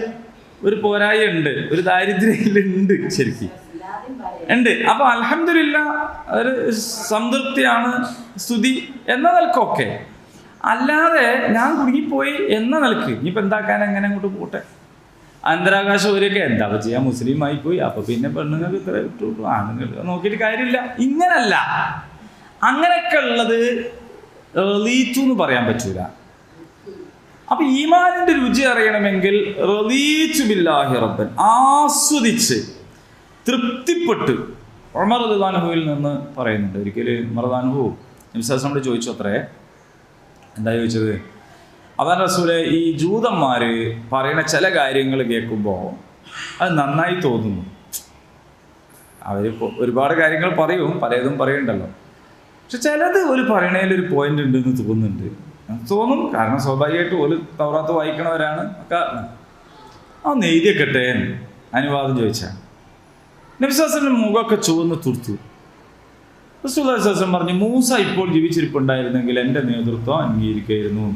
Speaker 1: ഒരു പോരായ ഉണ്ട്, ഒരു ദാരിദ്ര്യമുണ്ട്, ശരിക്കും ഉണ്ട്. അപ്പൊ അൽഹംദുലില്ലാഹ് ഒരു സംതൃപ്തിയാണ്, സ്തുതി എന്ന നിലക്കൊക്കെ. അല്ലാതെ ഞാൻ കുടുങ്ങിപ്പോയി എന്ന നിലക്ക് ഇനിയിപ്പോൾ എന്താക്കാൻ, എങ്ങനെ അങ്ങോട്ട് പോട്ടെ. അന്തരാകാശം ഒരൊക്കെ എന്താ ചെയ്യാൻ, മുസ്ലിം ആയിപ്പോയി, അപ്പൊ പിന്നെ പെണ്ണുങ്ങൾക്ക് ഇത്ര ഇട്ടു, ആണുങ്ങൾ നോക്കിയിട്ട് കാര്യമില്ല. ഇങ്ങനല്ല, അങ്ങനെയൊക്കെ ഉള്ളത് റളീതു എന്ന് പറയാൻ പറ്റൂല. അപ്പൊ ഈമാനിന്റെ രുചി അറിയണമെങ്കിൽ റളീതു ബില്ലാഹി റബ്ബൻ, ആസ്വദിച്ച് തൃപ്തിപ്പെട്ട്. ഉമർ റളിയല്ലാഹു അൻഹുവിൽ നിന്ന് പറയുന്നുണ്ട്, ഒരിക്കലും ഉമർ റളിയല്ലാഹു അൻഹു നബി സല്ലല്ലാഹു അലൈഹി വസല്ലം ചോദിച്ചു അത്രേ. എന്താ ചോദിച്ചത്? അതാ റസൂലെ, ഈ ജൂതന്മാര് പറയുന്ന ചില കാര്യങ്ങൾ കേൾക്കുമ്പോൾ അത് നന്നായി തോന്നുന്നു. അവരിപ്പോൾ ഒരുപാട് കാര്യങ്ങൾ പറയും, പലതും പറയണ്ടല്ലോ, പക്ഷെ ചിലത് ഒരു പറയണതിലൊരു പോയിന്റ് ഉണ്ടെന്ന് തോന്നും. കാരണം സ്വാഭാവികമായിട്ട് ഒരു തൗറാത്ത് വായിക്കണവരാണ് ഒക്കെ. ആ നെയ്തിയൊക്കെ അനുവാദം ചോദിച്ചാൽ നബി സല്ലല്ലാഹു അലൈഹി വസല്ലം മുഖമൊക്കെ ചുവന്ന് തുർത്തു. റസൂലുള്ളാഹി സ്വല്ലല്ലാഹു അലൈഹി വസല്ലം പറഞ്ഞു, മൂസ ഇപ്പോൾ ജീവിച്ചിരിപ്പുണ്ടായിരുന്നെങ്കിൽ എൻ്റെ നേതൃത്വം അംഗീകരിക്കായിരുന്നു.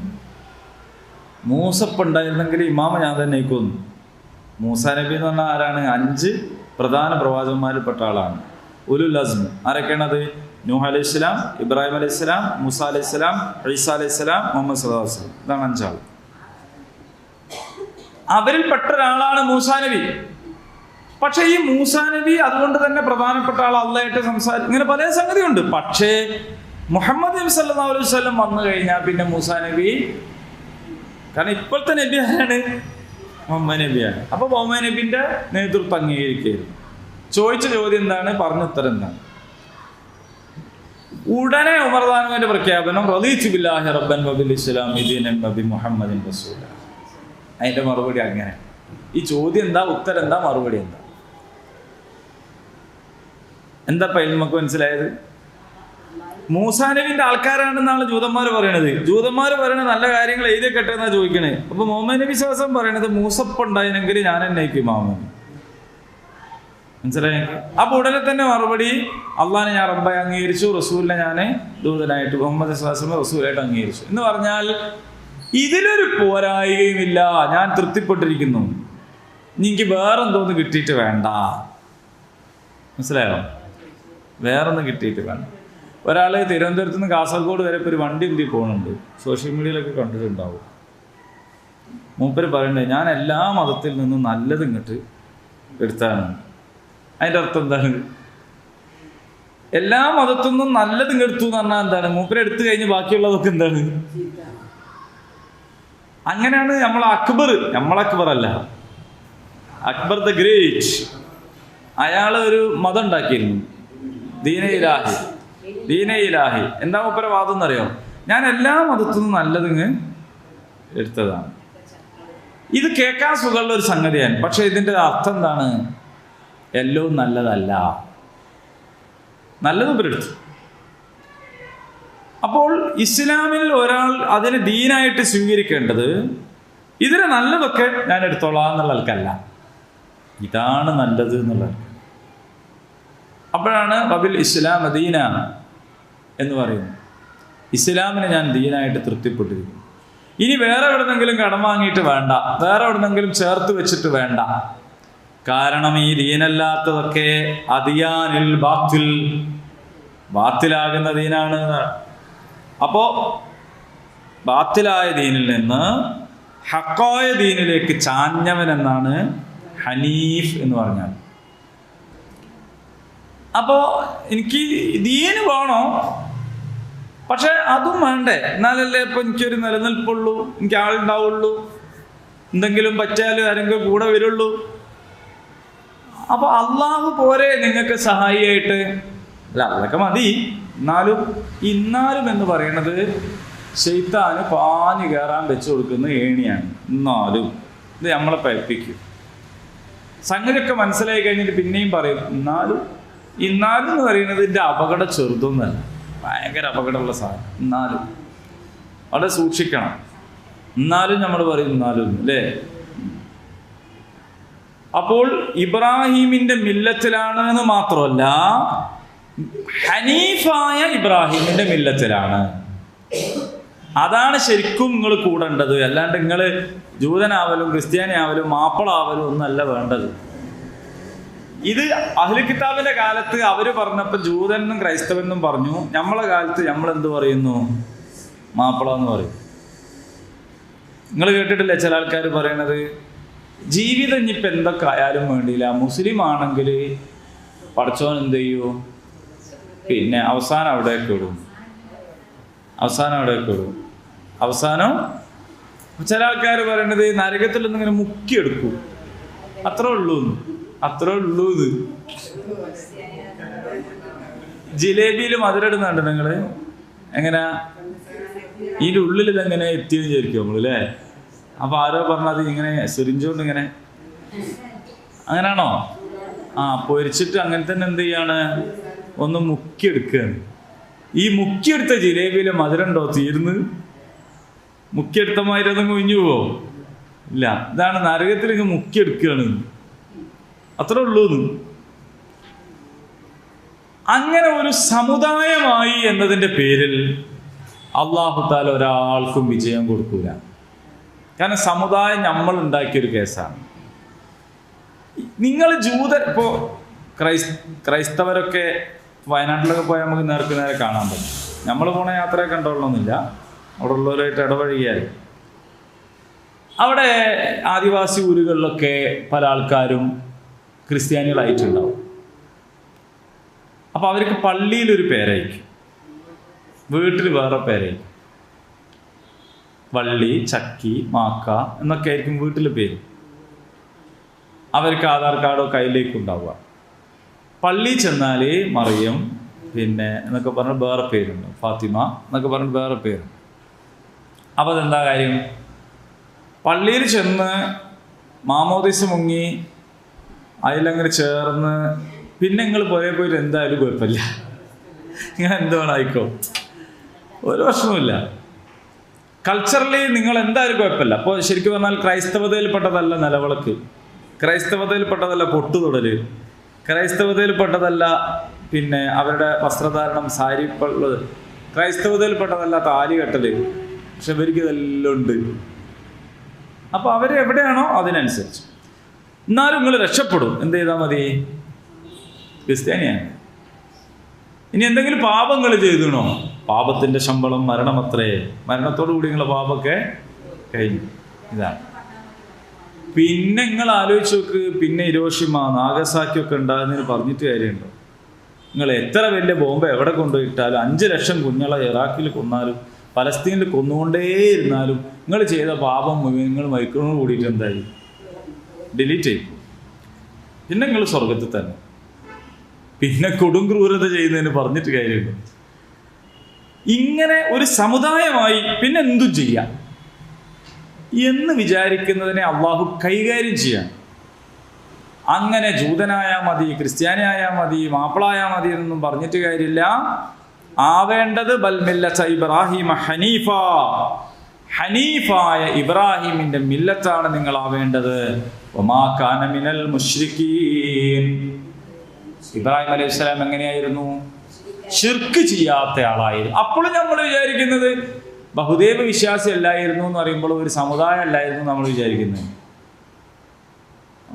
Speaker 1: മൂസപ്പുണ്ടായിരുന്നെങ്കിൽ ഇമാമ ഞാൻ തന്നെ ആയിക്കൊന്നു. മൂസ നബി എന്ന് പറഞ്ഞാൽ ആരാണ്? 5 പ്രധാന പ്രവാചകന്മാരിൽപ്പെട്ട ആളാണ്. ഉലുൽ അസ്മ് ആരൊക്കെയാണത്? നൂഹ് അലൈഹിസ്സലാം, ഇബ്രാഹിം അലൈഹിസ്സലാം, മൂസ അലൈഹിസ്സലാം, ഈസ അലൈഹിസ്സലാം, മുഹമ്മദ് സ്വല്ലല്ലാഹു അലൈഹി വസല്ലം. ഇതാണ് 5 ആൾ. അവരിൽ പെട്ട ഒരാളാണ് മൂസാ നബി. പക്ഷെ ഈ മൂസാ നബി അതുകൊണ്ട് തന്നെ പ്രധാനപ്പെട്ട ആൾ, അള്ളാഹുവായിട്ട് സംസാരിക്കും, ഇങ്ങനെ പല സംഗതിയുണ്ട്. പക്ഷേ മുഹമ്മദ് നബി സല്ലല്ലാഹു അലൈഹി വസല്ലം വന്നു കഴിഞ്ഞാൽ പിന്നെ മൂസാ നബി, കാരണം ഇപ്പോഴത്തെ നബി ആരാണ്? മുഹമ്മദ് നബിയാണ്. അപ്പൊ മുഹമ്മദ് നബിന്റെ നേതൃത്വം അംഗീകരിക്കുകയായിരുന്നു. ചോദിച്ച ചോദ്യം എന്താണ്, പറഞ്ഞ ഉത്തരം എന്താണ്? ഉടനെ ഉമർ റളിയല്ലാഹു അൻഹുവിന്റെ പ്രഖ്യാപനം, റളീതു ബില്ലാഹി റബ്ബൻ വബിൽ ഇസ്ലാമി ദീനൻ വബി മുഹമ്മദിൻ റസൂല. അതിന്റെ മറുപടി അങ്ങനെ. ഈ ചോദ്യം എന്താ, ഉത്തരം എന്താ, മറുപടി എന്താ? എന്താ നമുക്ക് മനസ്സിലായത്? മൂസാ നബിന്റെ ആൾക്കാരാണെന്നാണ് ജൂതന്മാർ പറയണത്. ജൂതന്മാർ പറയണത് നല്ല കാര്യങ്ങൾ എഴുതിക്കെട്ടെ എന്നാ ചോദിക്കണേ. അപ്പൊ മുഹമ്മദ് നബി സ്വല്ലല്ലാഹു അലൈഹി വസല്ലം പറയണത് മൂസപ്പുണ്ടായിരുന്നെങ്കിൽ ഞാൻ എന്നേക്കും മുഹമ്മദ്. മനസ്സിലായി? അപ്പൊ ഉടനെ തന്നെ മറുപടി, അള്ളാഹിനെ ഞാൻ റബ്ബായി അംഗീകരിച്ചു, റസൂലിനെ ഞാൻ ദൂതനായിട്ട്, മുഹമ്മദ് സ്വല്ലല്ലാഹു അലൈഹി വസല്ലം റസൂലായിട്ട് അംഗീകരിച്ചു എന്ന് പറഞ്ഞാൽ ഇതിലൊരു പോരായികയുമില്ല, ഞാൻ തൃപ്തിപ്പെട്ടിരിക്കുന്നു, എനിക്ക് വേറെന്തോന്ന് കിട്ടിയിട്ട് വേണ്ട. മനസ്സിലായോ? വേറൊന്നും കിട്ടിയിട്ട് വേണ്ട. ഒരാൾ തിരുവനന്തപുരത്ത് നിന്ന് കാസർഗോഡ് വരെ ഇപ്പോൾ ഒരു വണ്ടി എന്തി പോകുന്നുണ്ട്, സോഷ്യൽ മീഡിയയിലൊക്കെ കണ്ടിട്ടുണ്ടാവും. മൂപ്പര് പറയണ്ടേ, ഞാൻ എല്ലാ മതത്തിൽ നിന്നും നല്ലത് ഇങ്ങോട്ട് എടുത്താണ്. അതിൻ്റെ അർത്ഥം എന്താണ്? എല്ലാ മതത്തിൽ നിന്നും നല്ലത് ഇങ്ങെടുത്തു എന്ന് പറഞ്ഞാൽ എന്താണ്? മൂപ്പര് എടുത്തു കഴിഞ്ഞ് ബാക്കിയുള്ളതൊക്കെ എന്താണ്? അങ്ങനെയാണ് നമ്മളക്ബർ അല്ല, അക്ബർ ദ ഗ്രേറ്റ്. അയാൾ ഒരു മതം ഉണ്ടാക്കിയിരുന്നു, ദീനെ ഇലാഹി. എന്താ മൂപ്പരെ വാദം എന്നറിയോ? ഞാൻ എല്ലാ മതത്തിൽ നിന്നും നല്ലതിങ്ങ് എടുത്തതാണ്. ഇത് കേൾക്കാൻ സുഖമുള്ള ഒരു സംഗതിയാണ്, പക്ഷെ ഇതിൻ്റെ അർത്ഥം എന്താണ്? എല്ലാം നല്ലതല്ല, നല്ലത് ഉപരെടുത്തു. അപ്പോൾ ഇസ്ലാമിൽ ഒരാൾ അതിനെ ദീനായിട്ട് സ്വീകരിക്കേണ്ടത് ഇതിന് നല്ലതൊക്കെ ഞാൻ എടുത്തോളാം എന്നുള്ള ആൾക്കല്ല, ഇതാണ് നല്ലത് എന്നുള്ള ആൾക്ക്. അപ്പോഴാണ് വബിൽ ഇസ്ലാം ദീന എന്ന് പറയുന്നത്. ഇസ്ലാമിനെ ഞാൻ ദീനായിട്ട് തൃപ്തിപ്പെട്ടിരിക്കുന്നു. ഇനി വേറെ എവിടെന്നെങ്കിലും കടം വാങ്ങിയിട്ട് വേണ്ട, വേറെ എവിടെന്നെങ്കിലും ചേർത്ത് വെച്ചിട്ട് വേണ്ട. കാരണം ഈ ദീനല്ലാത്തതൊക്കെ അതിയാനിൽ ബാത്തിൽ, ബാത്തിലാകുന്ന ദീനാണ്. അപ്പോ ബാത്തിലായ ദീനിൽ നിന്ന് ഹക്കായ ദീനിലേക്ക് ചാഞ്ഞവൻ എന്നാണ് ഹനീഫ് എന്ന് പറഞ്ഞാൽ. അപ്പോ എനിക്ക് ദീന് വേണോ, പക്ഷെ അതും വേണ്ടേ, എന്നാലല്ലേ ഇപ്പൊ എനിക്കൊരു നിലനിൽപ്പുള്ളൂ, എനിക്ക് ആളുണ്ടാവുള്ളൂ, എന്തെങ്കിലും പറ്റിയാലും ആരെങ്കിലും കൂടെ വരുള്ളൂ. അപ്പൊ അള്ളാഹു പോരെ നിങ്ങൾക്ക് സഹായിയായിട്ട്? അല്ല, അതൊക്കെ മതി. എന്നാലും എന്ന് പറയുന്നത് ശൈത്താന് പാഞ്ഞു കയറാൻ വെച്ചു കൊടുക്കുന്ന ഏണിയാണ്. എന്നാലും ഇത് നമ്മളെ പഴിപ്പിക്കും. സംഗതിയൊക്കെ മനസ്സിലായി കഴിഞ്ഞിട്ട് പിന്നെയും പറയും എന്നാലും എന്ന് പറയുന്നത് ഇതിൻ്റെ അപകടം ചെറുതൊന്നല്ല, ഭയങ്കര അപകടമുള്ള സാധനം. എന്നാലും അവിടെ സൂക്ഷിക്കണം. എന്നാലും നമ്മൾ പറയും എന്നാലും അല്ലേ. അപ്പോൾ ഇബ്രാഹിമിന്റെ മില്ലത്തിലാണ് എന്ന് മാത്രമല്ല, ഹനീഫായ ഇബ്രാഹിമിന്റെ മില്ലത്തിലാണ്. അതാണ് ശരിക്കും നിങ്ങൾ കൂടേണ്ടത്. അല്ലാണ്ട് നിങ്ങൾ ജൂതനാവലും ക്രിസ്ത്യാനിയാവലും മാപ്പിളാവലും ഒന്നല്ല വേണ്ടത്. ഇത് അഹ്ലു കിതാബിന്റെ കാലത്ത് അവര് പറഞ്ഞപ്പോൾ ജൂതനെന്നും ക്രൈസ്തവനെന്നും പറഞ്ഞു. നമ്മളെ കാലത്ത് നമ്മൾ എന്ത് പറയുന്നു? മാപ്പിള എന്ന് പറയും. നിങ്ങൾ കേട്ടിട്ടില്ലേ ചില ആൾക്കാർ പറയണത്, ജീവിതം ഇനിയിപ്പോൾ എന്തൊക്കെ ആയാലും വേണ്ടിയില്ല, മുസ്ലിം ആണെങ്കിൽ പഠിച്ചോൻ എന്ത് ചെയ്യൂ, പിന്നെ അവസാനം അവിടേക്ക് വിടും. അവസാനം ചില ആൾക്കാർ പറയണത് നരകത്തിലൊന്നും ഇങ്ങനെ മുക്കിയെടുക്കും, അത്രേ ഉള്ളൂ ഇത്. ജിലേബിയിൽ മധുരടുന്നുണ്ട് നിങ്ങള്, എങ്ങനെ ഇതിൻ്റെ ഉള്ളിൽ ഇതെങ്ങനെ എത്തിയെന്ന് വിചാരിക്കും നമ്മൾ അല്ലേ. അപ്പൊ ആരോ പറഞ്ഞത് ഇങ്ങനെ സുരിഞ്ചോണ്ട് ഇങ്ങനെ, അങ്ങനെയാണോ? പൊരിച്ചിട്ട് അങ്ങനെ തന്നെ എന്ത് ചെയ്യാണ്, ഒന്ന് മുക്കിയെടുക്കുകയാണ്. ഈ മുക്കിയെടുത്ത ജിലേബിയിലെ മധുരണ്ടോ? തീർന്ന് മുക്കിയെടുത്ത മാതിരി കൊഴിഞ്ഞു പോവോ? ഇല്ല. ഇതാണ് നരകത്തിലേക്ക് മുക്കിയെടുക്കുകയാണ്, അത്രേ ഉള്ളൂ. അങ്ങനെ ഒരു സമുദായമായി എന്നതിൻ്റെ പേരിൽ അല്ലാഹു തആല ഒരാൾക്കും വിജയം കൊടുക്കൂല. കാരണം സമുദായം നമ്മൾ ഉണ്ടാക്കിയൊരു കേസാണ്. നിങ്ങൾ ഇപ്പോ ക്രൈസ്തവരൊക്കെ വയനാട്ടിലൊക്കെ പോയാൽ നമുക്ക് നേർക്ക് നേരെ കാണാൻ പറ്റും. നമ്മൾ പോണ യാത്രയൊക്കെ കണ്ടോളണമെന്നില്ല, അവിടെ ഉള്ളവരായിട്ട് ഇടപഴകിയാൽ. അവിടെ ആദിവാസി ഊരുകളിലൊക്കെ പല ആൾക്കാരും ക്രിസ്ത്യാനികളായിട്ടുണ്ടാവും. അപ്പോൾ അവർക്ക് പള്ളിയിലൊരു പേരായിരിക്കും, വീട്ടിൽ വേറെ പേരായിരിക്കും. വള്ളി, ചക്കി, മാക്ക എന്നൊക്കെ ആയിരിക്കും വീട്ടിലെ പേര്. അവർക്ക് ആധാർ കാർഡോ കയ്യിലേക്ക് ഉണ്ടാവുക. പള്ളിയിൽ ചെന്നാൽ മറിയം പിന്നെ എന്നൊക്കെ പറഞ്ഞ് വേറെ പേരുണ്ട്, ഫാത്തിമ എന്നൊക്കെ പറഞ്ഞ് വേറെ പേരുണ്ട്. അപ്പോൾ അതെന്താ കാര്യം? പള്ളിയിൽ ചെന്ന് മാമോദിസ മുങ്ങി അതിലങ്ങനെ ചേർന്ന് പിന്നെ നിങ്ങൾ പോയിട്ട് എന്തായാലും കുഴപ്പമില്ല, ഇങ്ങനെ എന്ത് വേണമായിക്കോ, ഒരു പ്രശ്നവുമില്ല. കൾച്ചറലി നിങ്ങൾ എന്തായാലും കുഴപ്പമില്ല. അപ്പോൾ ശരിക്കും പറഞ്ഞാൽ ക്രൈസ്തവതയിൽപ്പെട്ടതല്ല നിലവിളക്ക്, ക്രൈസ്തവതയിൽപ്പെട്ടതല്ല പൊട്ടുതൊടൽ, ക്രൈസ്തവതയിൽപ്പെട്ടതല്ല പിന്നെ അവരുടെ വസ്ത്രധാരണം, സാരി ഉള്ളത്, ക്രൈസ്തവതയിൽപ്പെട്ടതല്ല താലി കെട്ടൽ. പക്ഷെ ഇവർക്ക് ഇതെല്ലാം ഉണ്ട്. അപ്പോൾ അവരെവിടെയാണോ അതിനനുസരിച്ച്. എന്നാലും നിങ്ങൾ രക്ഷപ്പെടും. എന്ത് ചെയ്താൽ മതി? ക്രിസ്ത്യാനിയാണ്. ഇനി എന്തെങ്കിലും പാപങ്ങൾ ചെയ്തണോ? പാപത്തിൻ്റെ ശമ്പളം മരണമത്രേ, മരണത്തോടു കൂടി നിങ്ങളെ പാപമൊക്കെ കഴിഞ്ഞു. ഇതാണ്. പിന്നെ നിങ്ങൾ ആലോചിച്ച് നോക്ക്, പിന്നെ ഹിരോഷിമ, നാഗസാക്കി ഒക്കെ ഉണ്ടാകുന്നതിന് പറഞ്ഞിട്ട് കാര്യമുണ്ടോ? നിങ്ങൾ എത്ര വലിയ ബോംബ് എവിടെ കൊണ്ടുപോയിട്ടാലും, 5 ലക്ഷം കുഞ്ഞുങ്ങളെ ഇറാഖിൽ കൊന്നാലും പലസ്തീനിൽ കൊന്നുകൊണ്ടേയിരുന്നാലും നിങ്ങൾ ചെയ്ത പാപം മുഴുവൻ നിങ്ങൾ മൈക്രോണോട് കൂടിയിട്ട് എന്തായി? ഡിലീറ്റ് ചെയ്യും. പിന്നെ നിങ്ങൾ സ്വർഗത്തിൽ തന്നെ. പിന്നെ കൊടും ക്രൂരത ചെയ്യുന്നതിന് പറഞ്ഞിട്ട് കാര്യമുണ്ട്. ഇങ്ങനെ ഒരു സമുദായമായി പിന്നെ എന്തും ചെയ്യാം എന്ന് വിചാരിക്കുന്നതിനെ അള്ളാഹു കൈകാര്യം ചെയ്യാൻ. അങ്ങനെ ജൂതനായാൽ മതി, ക്രിസ്ത്യാനിയായാൽ മതി, മാപ്പിളായാൽ മതി എന്നൊന്നും പറഞ്ഞിട്ട് കാര്യമില്ല. ആവേണ്ടത് ബൽ മില്ലത ഇബ്രാഹിമ ഹനീഫ, ഹനീഫായ ഇബ്രാഹിമിന്റെ മില്ലത്താണ് നിങ്ങൾ ആവേണ്ടത്. വമാ കാന മിനൽ മുശ്രിക്കീൻ. ഇബ്രാഹിം അലൈഹിസ്സലാം എങ്ങനെയായിരുന്നു? ശിർക്ക് ചെയ്യാത്ത ആളായിരുന്നു. അപ്പോഴും നമ്മൾ വിചാരിക്കുന്നത് ബഹുദൈവ വിശ്വാസി അല്ലായിരുന്നു എന്ന് പറയുമ്പോൾ ഒരു സമുദായം അല്ലായിരുന്നു നമ്മൾ വിചാരിക്കുന്നത്.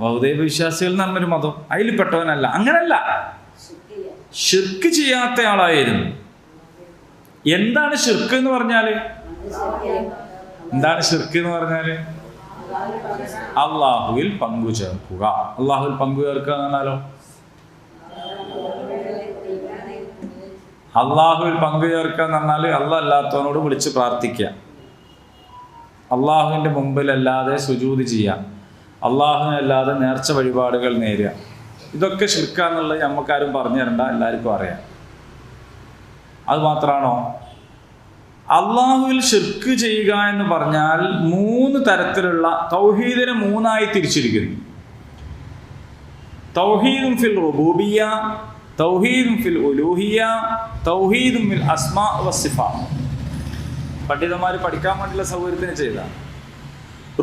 Speaker 1: ബഹുദൈവ വിശ്വാസികൾ എന്ന് പറഞ്ഞൊരു മതം അതിൽപ്പെട്ടവനല്ല, അങ്ങനല്ല, ഷിർക്ക് ചെയ്യാത്ത ആളായിരുന്നു. എന്താണ് ഷിർക്ക് എന്ന് പറഞ്ഞാല്? എന്താണ് ഷിർക്ക് എന്ന് പറഞ്ഞാല്? അള്ളാഹുവിൽ പങ്കു ചേർക്കുക. അള്ളാഹുവിൽ പങ്കു ചേർക്കുക എന്നാലോ, അള്ളാഹുവിൽ പങ്കു ചേർക്കുക എന്ന് പറഞ്ഞാൽ അള്ളാഹ് അല്ലാത്തവനോട് വിളിച്ച് പ്രാർത്ഥിക്കുക, അള്ളാഹുവിൻ്റെ മുമ്പിലല്ലാതെ സുജൂദ് ചെയ്യുക, അള്ളാഹുവിനല്ലാതെ നേർച്ച വഴിപാടുകൾ നേരുക. ഇതൊക്കെ ഷിർക്കാന്നുള്ളത് നമുക്കാരും പറഞ്ഞു തരണ്ട, എല്ലാവർക്കും അറിയാം. അത് മാത്രമാണോ? അള്ളാഹുവിൽ ഷിർക്ക് ചെയ്യുക എന്ന് പറഞ്ഞാൽ 3 തരത്തിലുള്ള തൗഹീദിനെ 3ആയി തിരിച്ചിരിക്കുന്നു. തൗഹീദും ഫിൽ റുബൂബിയ്യ, തൗഹീദും ഫിൽ ഉലൂഹിയ്യ, തൗഹീദും ഫിൽ അസ്മാ വസ്സിഫാത്ത്. പണ്ഡിതന്മാർ പഠിക്കാൻ വേണ്ടിയുള്ള സൗകര്യത്തിന് ചെയ്ത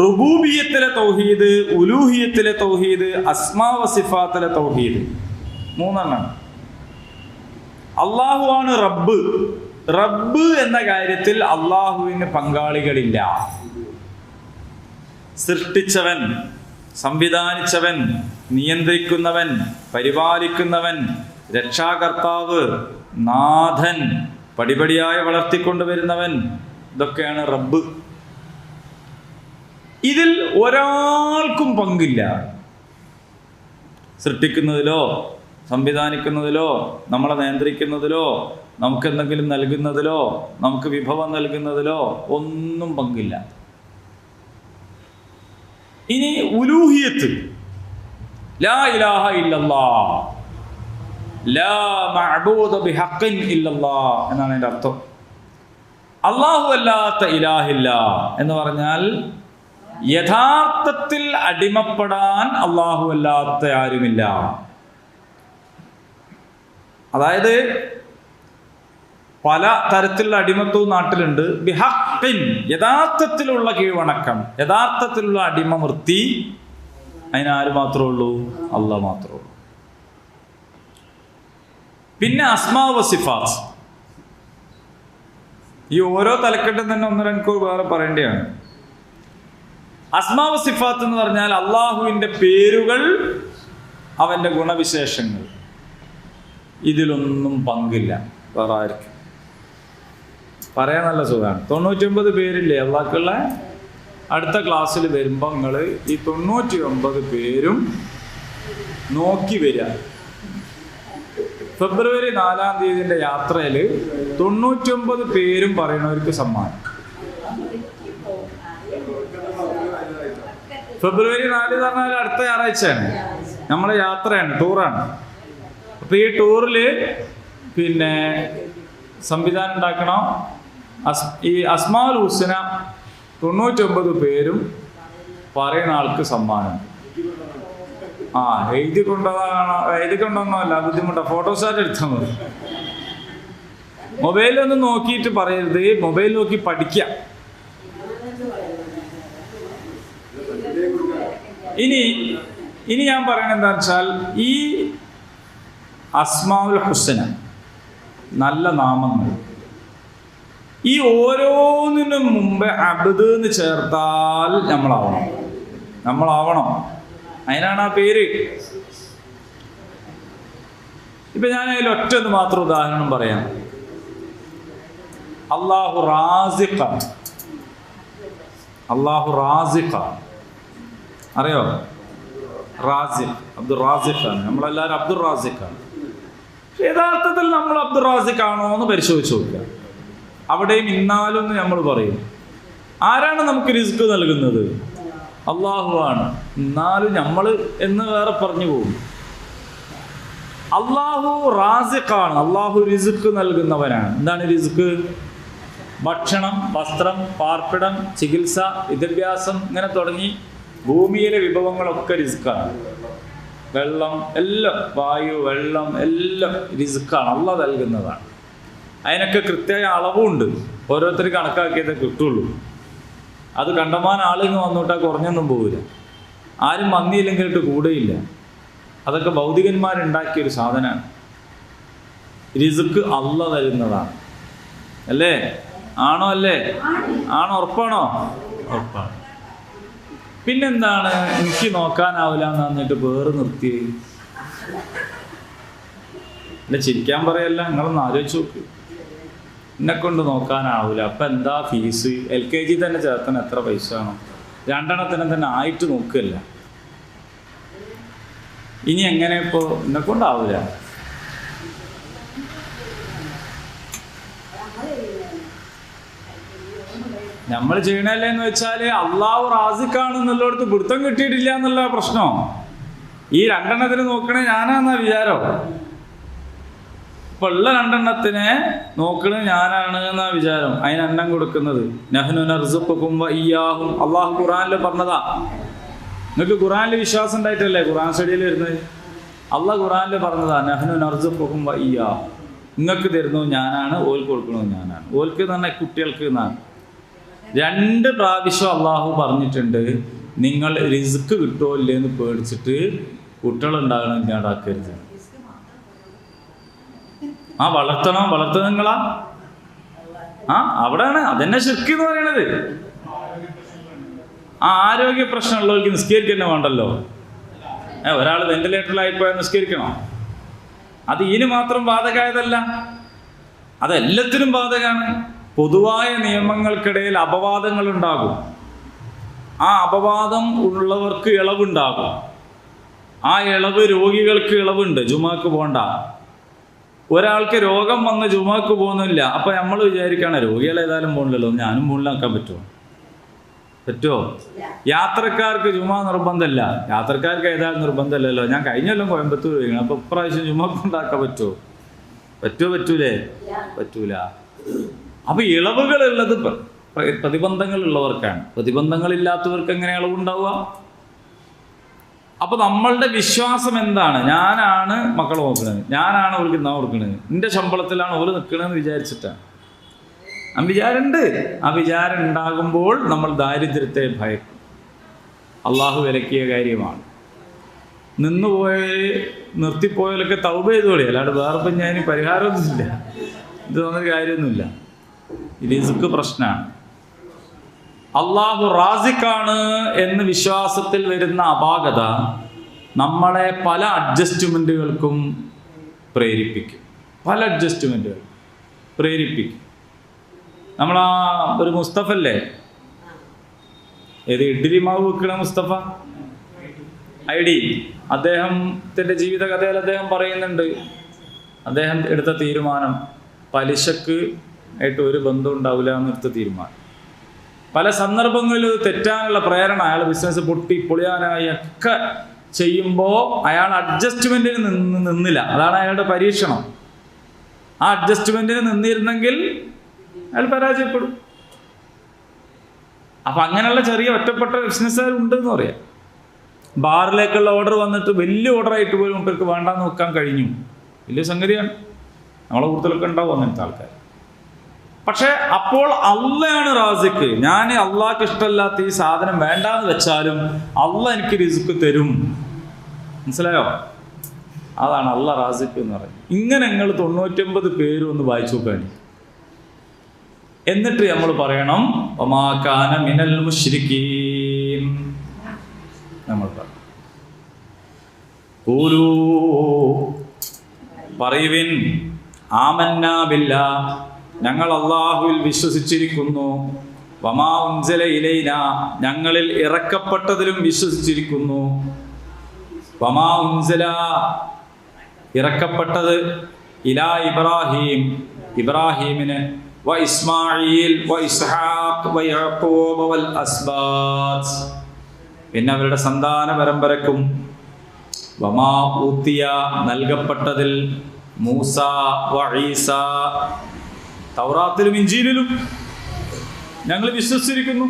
Speaker 1: റുബൂബിയ്യത്തിലെ തൗഹീദ്, ഉലൂഹിയത്തിലെ തൗഹീദ്, അസ്മാ വസ്സിഫാത്തിലെ തൗഹീദ്, 3 അള്ളാഹുവാണ് റബ്ബ്. റബ്ബ് എന്ന കാര്യത്തിൽ അള്ളാഹുവിന് പങ്കാളികളില്ല. സൃഷ്ടിച്ചവൻ, സംവിധാനിച്ചവൻ, നിയന്ത്രിക്കുന്നവൻ, പരിപാലിക്കുന്നവൻ, രക്ഷാകർത്താവ്, നാഥൻ, പടിപടിയായി വളർത്തിക്കൊണ്ടുവരുന്നവൻ, ഇതൊക്കെയാണ് റബ്ബ്. ഇതിൽ ഒരാൾക്കും പങ്കില്ല. സൃഷ്ടിക്കുന്നതിലോ സംവിധാനിക്കുന്നതിലോ നമ്മളെ നിയന്ത്രിക്കുന്നതിലോ നമുക്ക് എന്തെങ്കിലും നൽകുന്നതിലോ നമുക്ക് വിഭവം നൽകുന്നതിലോ ഒന്നും പങ്കില്ല. ഇനി ഉലൂഹിയത്ത്, ലാ ഇലാഹ ഇല്ലല്ലാഹ്, ലാ മഅബൂദ ബിഹഖിൻ ഇല്ലല്ലാഹ് എന്നാണ് അതിൻ്റെ അർത്ഥം. അല്ലാഹു അല്ലാത്ത ഇലാഹില്ല എന്ന് പറഞ്ഞാൽ യഥാർത്ഥത്തിൽ അടിമപ്പെടാൻ അല്ലാഹു അല്ലാത്ത ആരുമില്ല. അതായത് പല തരത്തിലുള്ള അടിമത്വവും നാട്ടിലുണ്ട്. ബിഹഖിൻ, യഥാർത്ഥത്തിലുള്ള കീഴ്വണക്കം, യഥാർത്ഥത്തിലുള്ള അടിമവൃത്തി, അതിനാര് മാത്രമേ ഉള്ളൂ? അല്ലാഹ് മാത്രമേ ഉള്ളൂ. പിന്നെ അസ്മാ വസിഫാത്ത്, ഈ ഓരോ തലക്കെട്ടും തന്നെ 1-2 വേറെ പറയേണ്ടതാണ്. അസ്മാ വസിഫാത്ത് എന്ന് പറഞ്ഞാൽ അള്ളാഹുവിൻ്റെ പേരുകൾ, അവൻ്റെ ഗുണവിശേഷങ്ങൾ, ഇതിലൊന്നും പങ്കില്ല വേറെ ആർക്കും. പറയാൻ നല്ല സുഖമാണ്. 99 പേരില്ലേ അള്ളാഹ്ക്കുള്ള? അടുത്ത ക്ലാസ്സിൽ വരുമ്പോൾ നിങ്ങൾ ഈ 99 പേരും നോക്കി വരിക. ഫെബ്രുവരി 4-ാം തീയതിൻ്റെ യാത്രയിൽ 99 പേരും പറയുന്നവർക്ക് സമ്മാനം. ഫെബ്രുവരി 4 എന്ന് പറഞ്ഞാൽ അടുത്ത ഞായറാഴ്ചയാണ്, നമ്മളെ യാത്രയാണ്, ടൂറാണ്. അപ്പോൾ ഈ ടൂറിൽ പിന്നെ സംവിധാനം ഉണ്ടാക്കണം. ഈ അസ്മാഉൽ ഹുസ്ന 99 പേരും പറയുന്ന ആൾക്ക് സമ്മാനം. എഴുതി കൊണ്ടുവന്നല്ല, ബുദ്ധിമുട്ടാണ്. ഫോട്ടോസ്റ്റാറ്റ് എടുത്താൽ മതി. മൊബൈലൊന്നും നോക്കിയിട്ട് പറയരുത്, മൊബൈൽ നോക്കി പഠിക്കാം. ഇനി ഞാൻ പറയണത് എന്താ വെച്ചാൽ, ഈ അസ്മാഉൽ ഹുസ്ന, നല്ല നാമങ്ങൾ, ഈ ഓരോന്നിനും മുമ്പ് അബ്ദ് എന്ന് ചേർത്താൽ നമ്മളാവണം. അതിനാണ് ആ പേര്. ഇപ്പൊ ഞാൻ അതിൽ ഒറ്റൊന്ന് മാത്രം ഉദാഹരണം പറയാം. അല്ലാഹു റാസിഖാണ്. അല്ലാഹു റാസിഖാണ്, അറിയോ? റാസിഖ്, അബ്ദുർ റാസിഖാണ്. നമ്മളെല്ലാവരും അബ്ദുർ റാസിഖാണ്. യഥാർത്ഥത്തിൽ നമ്മൾ അബ്ദുർ റാസിഖാണോ എന്ന് പരിശോധിച്ച് നോക്കുക. അവിടെയും ഇന്നാലും നമ്മൾ പറയും. ആരാണ് നമുക്ക് റിസ്ക് നൽകുന്നത്? അള്ളാഹുവാണ്. എന്നാലും നമ്മൾ എന്ന് വേറെ പറഞ്ഞു പോകും. അള്ളാഹു റാസിഖാണ്. അള്ളാഹു റിസ്ക് നൽകുന്നവനാണ്. എന്താണ് റിസ്ക്? ഭക്ഷണം, വസ്ത്രം, പാർപ്പിടം, ചികിത്സ, വിദ്യാഭ്യാസം, ഇങ്ങനെ തുടങ്ങി ഭൂമിയിലെ വിഭവങ്ങളൊക്കെ റിസ്ക്കാണ്. വെള്ളം എല്ലാം, വായു, വെള്ളം എല്ലാം റിസ്ക്കാണ്, അള്ളാഹ് നൽകുന്നതാണ്. അതിനൊക്കെ കൃത്യമായ അളവുണ്ട്. ഓരോരുത്തർ കണക്കാക്കിയതേ കിട്ടുള്ളൂ. അത് കണ്ടമാനം ആളുകൾ വന്നോട്ടാൽ കുറഞ്ഞൊന്നും പോകില്ല. ആരും വന്നില്ലെങ്കിലിട്ട് കൂടെയില്ല. അതൊക്കെ ഭൗതികന്മാരുണ്ടാക്കിയൊരു സാധനമാണ്. റിസ്ക് അള്ളാഹ് തരുന്നതാണ്, അല്ലേ? ആണോ അല്ലേ? ആണോ? ഉറപ്പാണോ? ഉറപ്പാണ്. പിന്നെന്താണ് എനിക്ക് നോക്കാനാവില്ല എന്ന് പറഞ്ഞിട്ട് വേറെ നിർത്തി? അല്ല, ചിരിക്കാൻ പറയല്ല, നിങ്ങളൊന്ന് ആലോചിച്ച് നോക്ക്. എന്നെക്കൊണ്ട് നോക്കാനാവില്ല, അപ്പം എന്താ ഫീസ്? LKG തന്നെ ചേർത്താൻ എത്ര പൈസ ആണോ? 2 എണ്ണത്തിന് തന്നെ ആയിട്ട് നോക്കുകയല്ല. ഇനി എങ്ങനെ ഇപ്പോൾ എന്നെക്കൊണ്ടാവില്ല? നമ്മൾ ചെയ്യണല്ലേ എന്ന് വെച്ചാൽ അള്ളാഹു റാസിക്കാണെന്നുള്ളടത്ത് പിടുത്തം കിട്ടിയിട്ടില്ല എന്നുള്ള പ്രശ്നം. ഈ 2 എണ്ണത്തിന് നോക്കണേ ഞാനാന്നാ വിചാരം. ഇപ്പൊ ഉള്ള 2 എണ്ണത്തിനെ നോക്കണേ ഞാനാണ് എന്നാ വിചാരം. അതിന് എണ്ണം കൊടുക്കുന്നത് നഹ്നു നർസുഖുകും വഇയ്യാഹും. അള്ളാഹു ഖുർആനിൽ പറഞ്ഞതാ. നിങ്ങൾക്ക് ഖുർആനിൽ വിശ്വാസം ഉണ്ടായിട്ടല്ലേ ഖുർആൻ സ്റ്റഡിയിൽ വരുന്നത്? അള്ളാഹ് ഖുർആനിൽ പറഞ്ഞതാ നഹ്നു നർസുഖുകും വഇയ്യാഹും. നിങ്ങൾക്ക് തരുന്നത് ഞാനാണ്, ഓൽക്ക് കൊടുക്കുന്നത് ഞാനാണ്. ഓൽക്ക് തന്നെ കുട്ടികൾക്ക് എന്നാണ്. 2 പ്രാവശ്യം അള്ളാഹു പറഞ്ഞിട്ടുണ്ട് നിങ്ങൾ റിസ്ക് കിട്ടുമോ ഇല്ലേന്ന് പേടിച്ചിട്ട് കുട്ടികളുണ്ടാകണം ഇല്ലാണ്ടാക്കരുത്. വളർത്തുന്നത് നിങ്ങളാ. അവിടെയാണ് അതെന്നെ ശിർക്ക് എന്ന് പറയണത്. ആരോഗ്യ പ്രശ്നമുള്ളവർക്ക് നിസ്കരിക്കാൻ വേണ്ടല്ലോ. ഒരാൾ വെന്റിലേറ്ററിലായിപ്പോയാൽ നിസ്കരിക്കണം. അത് ഇതിന് മാത്രം ബാധകമായതല്ല, അതെല്ലാത്തിനും ബാധകമാണ്. പൊതുവായ നിയമങ്ങൾക്കിടയിൽ അപവാദങ്ങൾ ഉണ്ടാകും. ആ അപവാദം ഉള്ളവർക്ക് ഇളവുണ്ടാകും. ആ ഇളവ് രോഗികൾക്ക് ഇളവുണ്ട്. ജുമാക്ക് പോണ്ട. ഒരാൾക്ക് രോഗം വന്ന് ജുമാക്ക് പോകുന്നില്ല. അപ്പം നമ്മൾ വിചാരിക്കുകയാണ് രോഗികൾ ഏതായാലും പോകണില്ലല്ലോ, ഞാനും മുകളിലാക്കാൻ പറ്റുമോ? യാത്രക്കാർക്ക് ജുമാ നിർബന്ധമല്ല. യാത്രക്കാർക്ക് ഏതായാലും നിർബന്ധമല്ലല്ലോ. ഞാൻ കഴിഞ്ഞെല്ലാം കോയമ്പത്തൂർ പോയി, അപ്പം ഇപ്രാവശ്യം ജുമാക്ക് ഉണ്ടാക്കാൻ പറ്റൂല. അപ്പൊ ഇളവുകളുള്ളത് പ്രതിബന്ധങ്ങളുള്ളവർക്കാണ്. പ്രതിബന്ധങ്ങളില്ലാത്തവർക്ക് എങ്ങനെ ഇളവുണ്ടാവുക? അപ്പൊ നമ്മളുടെ വിശ്വാസം എന്താണ്? ഞാനാണ് മക്കളെ നോക്കുന്നത്, ഞാനാണ് അവർക്ക് ഇന്നാ കൊടുക്കുന്നത്, എൻ്റെ ശമ്പളത്തിലാണ് അവർ നിൽക്കണമെന്ന് വിചാരിച്ചിട്ടാണ്. ആ വിചാരമുണ്ട്. ആ വിചാരം ഉണ്ടാകുമ്പോൾ നമ്മൾ ദാരിദ്ര്യത്തെ ഭയക്കും. അള്ളാഹു വിലക്കിയ കാര്യമാണ്. നിർത്തിപ്പോയാലൊക്കെ തൗബ ചെയ്തോളി, അല്ലാണ്ട് വേറെ ഞാൻ പരിഹാരമൊന്നുമില്ല. ഇത് തോന്നുന്ന കാര്യമൊന്നുമില്ല. റിസ്ക് പ്രശ്നമാണ്. അള്ളാഹു റാസിക്കാണ് എന്ന് വിശ്വാസത്തിൽ വരുന്ന അപാകത നമ്മളെ പല അഡ്ജസ്റ്റ്മെൻറ്റുകൾക്കും പ്രേരിപ്പിക്കും. നമ്മളാ ഒരു മുസ്തഫല്ലേ, ഏത് ഇഡ്ഡലി മാവ് വെക്കണ മുസ്തഫ ID, അദ്ദേഹത്തിൻ്റെ ജീവിതകഥയിൽ അദ്ദേഹം പറയുന്നുണ്ട്, അദ്ദേഹം എടുത്ത തീരുമാനം പലിശക്ക് ആയിട്ട് ഒരു ബന്ധം ഉണ്ടാവില്ല എന്നെടുത്ത തീരുമാനം. പല സന്ദർഭങ്ങളിലും തെറ്റാനുള്ള പ്രേരണ, അയാൾ ബിസിനസ് പൊളിയാനായി ഒക്കെ ചെയ്യുമ്പോൾ അയാൾ അഡ്ജസ്റ്റ്മെൻറ്റിന് നിന്നില്ല. അതാണ് അയാളുടെ പരീക്ഷണം. ആ അഡ്ജസ്റ്റ്മെൻറ്റിന് നിന്നിരുന്നെങ്കിൽ അയാൾ പരാജയപ്പെടും. അപ്പം അങ്ങനെയുള്ള ചെറിയ ഒറ്റപ്പെട്ട ബിസിനസ്സുകാരുണ്ടെന്ന് പറയാം. ബാറിലേക്കുള്ള ഓർഡർ വന്നിട്ട് വലിയ ഓർഡറായിട്ട് പോലും ഇവർക്ക് വേണ്ടാന്ന് വെക്കാൻ കഴിഞ്ഞു. വലിയ സംഗതിയാണ്. നമ്മളെ കൂടുതലൊക്കെ ഉണ്ടാവും അങ്ങനത്തെ ആൾക്കാർ. പക്ഷെ അപ്പോൾ അള്ളയാണ് റാസിക്ക്. ഞാൻ അള്ളാഹ്ക്ക് ഇഷ്ടമല്ലാത്ത ഈ സാധനം വേണ്ടാന്ന് വെച്ചാലും അള്ളാഹ് എനിക്ക് റിസ്ക് തരും. മനസ്സിലായോ? അതാണ് അള്ളാഹ് റാസിക്ക് എന്ന് പറയുന്നത്. ഇങ്ങനെ നിങ്ങൾ 99 പേരും ഒന്ന് വായിച്ചു നോക്കാനി. എന്നിട്ട് നമ്മൾ പറയണം വമാ കാന മിനൽ മുശ്രിക്കീൻ. നമ്മൾ പറയുവിൻ ആമന്നാ ബില്ലാഹ്, ഞങ്ങൾ അല്ലാഹുവിൽ വിശ്വസിച്ചിരിക്കുന്നു. വമാ ഉൻസില ഇലൈനാ, ഞങ്ങളിൽ ഇറക്കപ്പെട്ടതിലും വിശ്വസിച്ചിരിക്കുന്നു. വമാ ഉൻസില, ഇറക്കപ്പെട്ടത് ഇലാ ഇബ്രാഹിം, ഇബ്രാഹിമിന്, വ ഇസ്മാഈൽ വ ഇസ്ഹാഖ് വ യഅഖൂബ് വൽ അസ്ബാത്ത്, പിന്നെ അവരുടെ സന്താന പരമ്പരക്കും. വമാ ഊത്തിയ, നൽകപ്പെട്ടതിൽ, മൂസ വ ഈസ, തൗറാത്തിലും ഇഞ്ചീലിലും ഞങ്ങൾ വിശ്വസിച്ചിരിക്കുന്നു.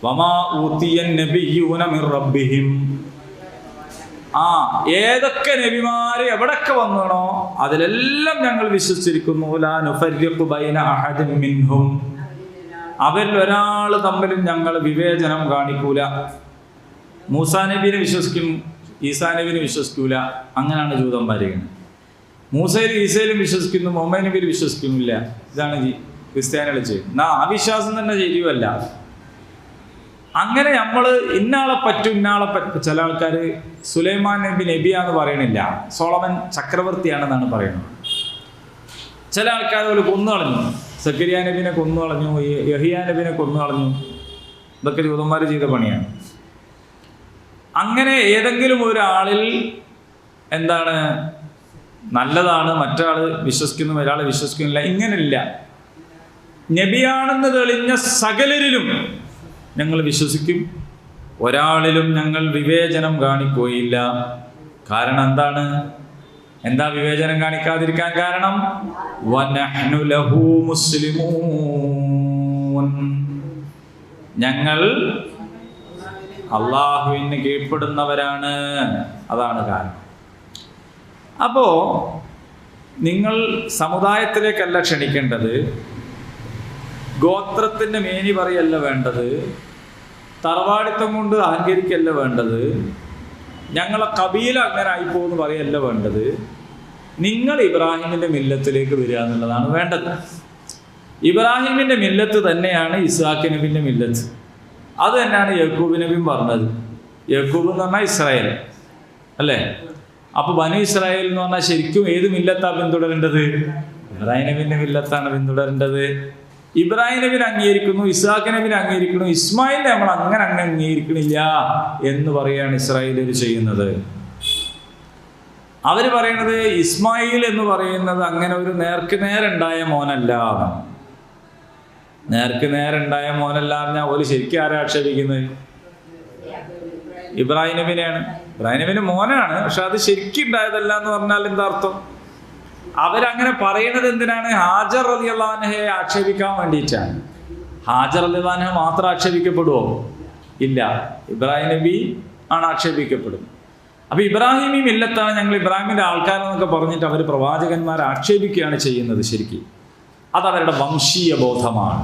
Speaker 1: വമാ ഊത്തിയൻ നബിയ്യൂന മിർ റബ്ബിഹിം, ഏതൊക്കെ നബിമാര് എവിടൊക്കെ വന്നോ അതിലെല്ലാം ഞങ്ങൾ വിശ്വസിച്ചിരിക്കുന്നു. ലാ നുഫർരിഖു ബൈന അഹദിൻ മിൻഹും, അവരിൽ ഒരാൾ തമ്മിലും ഞങ്ങൾ വിവേചനം കാണിക്കൂല. മൂസാ നബിനെ വിശ്വസിക്കും, ഈസാ നബിനെ വിശ്വസിക്കൂല. അങ്ങനെയാണ് ജൂതന്മാർ. മൂസയിലും ഈസയിലും വിശ്വസിക്കുന്നു, മുഹമ്മദ് നബിയിൽ വിശ്വസിക്കുന്നില്ല. ഇതാണ് ക്രിസ്ത്യാനികൾ ചെയ്യും. എന്നാ ആ വിശ്വാസം തന്നെ ശരിയുമല്ല. അങ്ങനെ നമ്മൾ ഇന്നാളെ പറ്റും ഇന്നാളെ പറ്റും. ചില ആൾക്കാർ സുലൈമാൻ നബി നബിയാന്ന് പറയണില്ല, സോളമൻ ചക്രവർത്തിയാണെന്നാണ് പറയുന്നത്. ചില ആൾക്കാർ ഒരു കൊന്നു കളഞ്ഞു, സക്കരിയ നബിനെ കൊന്നു കളഞ്ഞു, യഹിയ നബിനെ കൊന്നു കളഞ്ഞു. ഇതൊക്കെ ജൂതന്മാർ ചെയ്ത പണിയാണ്. അങ്ങനെ ഏതെങ്കിലും ഒരാളിൽ എന്താണ് നല്ലതാണ്, മറ്റൊരാൾ വിശ്വസിക്കുന്നു, ഒരാൾ വിശ്വസിക്കുന്നില്ല, ഇങ്ങനെയില്ല. നബിയാണെന്ന് തെളിഞ്ഞ സകലരിലും ഞങ്ങൾ വിശ്വസിക്കും, ഒരാളിലും ഞങ്ങൾ വിവേചനം കാണിക്കുകയില്ല. കാരണം എന്താണ്? എന്താ വിവേചനം കാണിക്കാതിരിക്കാൻ കാരണം? വനഹ്നു ലഹു മുസ്ലിമൂൻ, ഞങ്ങൾ അള്ളാഹുവിന് കീഴ്പ്പെടുന്നവരാണ്. അതാണ് കാരണം. അപ്പോ നിങ്ങൾ സമുദായത്തിലേക്കല്ല ക്ഷണിക്കേണ്ടത്, ഗോത്രത്തിന്റെ മേനി പറയല്ല വേണ്ടത്, തറവാടിത്തം കൊണ്ട് അഹങ്കരിക്കല്ല വേണ്ടത്, ഞങ്ങളെ കബീല അങ്ങനെ ആയിപ്പോന്ന് പറയല്ല വേണ്ടത്. നിങ്ങൾ ഇബ്രാഹിമിന്റെ മില്ലത്തിലേക്ക് വരിക എന്നുള്ളതാണ് വേണ്ടത്. ഇബ്രാഹിമിന്റെ മില്ലത്ത് തന്നെയാണ് ഇസ്ഹാഖ് നബിന്റെ മില്ലത്ത്. അത് തന്നെയാണ് യാക്കൂബ് നബിയും പറഞ്ഞത്. യാക്കൂബ് എന്ന് പറഞ്ഞാൽ ഇസ്രായേൽ അല്ലേ? അപ്പൊ ബനു ഇസ്രായേൽ എന്ന് പറഞ്ഞാൽ ശരിക്കും ഏത് മില്ലത്താണ് പിന്തുടരേണ്ടത്? ഇബ്രാഹിം നബിന്റെ മില്ലത്താണ് പിന്തുടരേണ്ടത്. ഇബ്രാഹിം നബിനെ അംഗീകരിക്കുന്നു, ഇസ്ഹാഖ് നബിനെ അംഗീകരിക്കുന്നു, ഇസ്മായിലിനെ നമ്മൾ അങ്ങനെ അംഗീകരിക്കണില്ല എന്ന് പറയാണ് ഇസ്രായേലിൽ ചെയ്യുന്നത്. അവര് പറയണത് ഇസ്മായിൽ എന്ന് പറയുന്നത് അങ്ങനെ ഒരു നേർക്ക് നേരുണ്ടായ മോനല്ല. നേർക്ക് നേരുണ്ടായ മോനല്ല പറഞ്ഞാൽ ഒരു ശരിക്കും ആരാ ആക്ഷേപിക്കുന്നത്? ഇബ്രാഹിം നബിനെയാണ്. ഇബ്രാഹിം നബിന്റെ മോനാണ്, പക്ഷെ അത് ശരിക്കും ഉണ്ടായതല്ല എന്ന് പറഞ്ഞാൽ എന്താ അർത്ഥം? അവരങ്ങനെ പറയുന്നത് എന്തിനാണ്? ഹാജർ റളിയല്ലാഹു അൻഹയെ ആക്ഷേപിക്കാൻ വേണ്ടിയിട്ടാണ്. ഹാജർ റളിയല്ലാഹു അൻഹ മാത്രം ആക്ഷേപിക്കപ്പെടുവോ? ഇല്ല, ഇബ്രാഹിം നബി ആണ് ആക്ഷേപിക്കപ്പെടുന്നത്. അപ്പൊ ഇബ്രാഹിമി മില്ലത്താണ്, ഞങ്ങൾ ഇബ്രാഹിമിന്റെ ആൾക്കാരെന്നൊക്കെ പറഞ്ഞിട്ട് അവർ പ്രവാചകന്മാരെ ആക്ഷേപിക്കുകയാണ് ചെയ്യുന്നത്. ശരിക്കും അതവരുടെ വംശീയ ബോധമാണ്.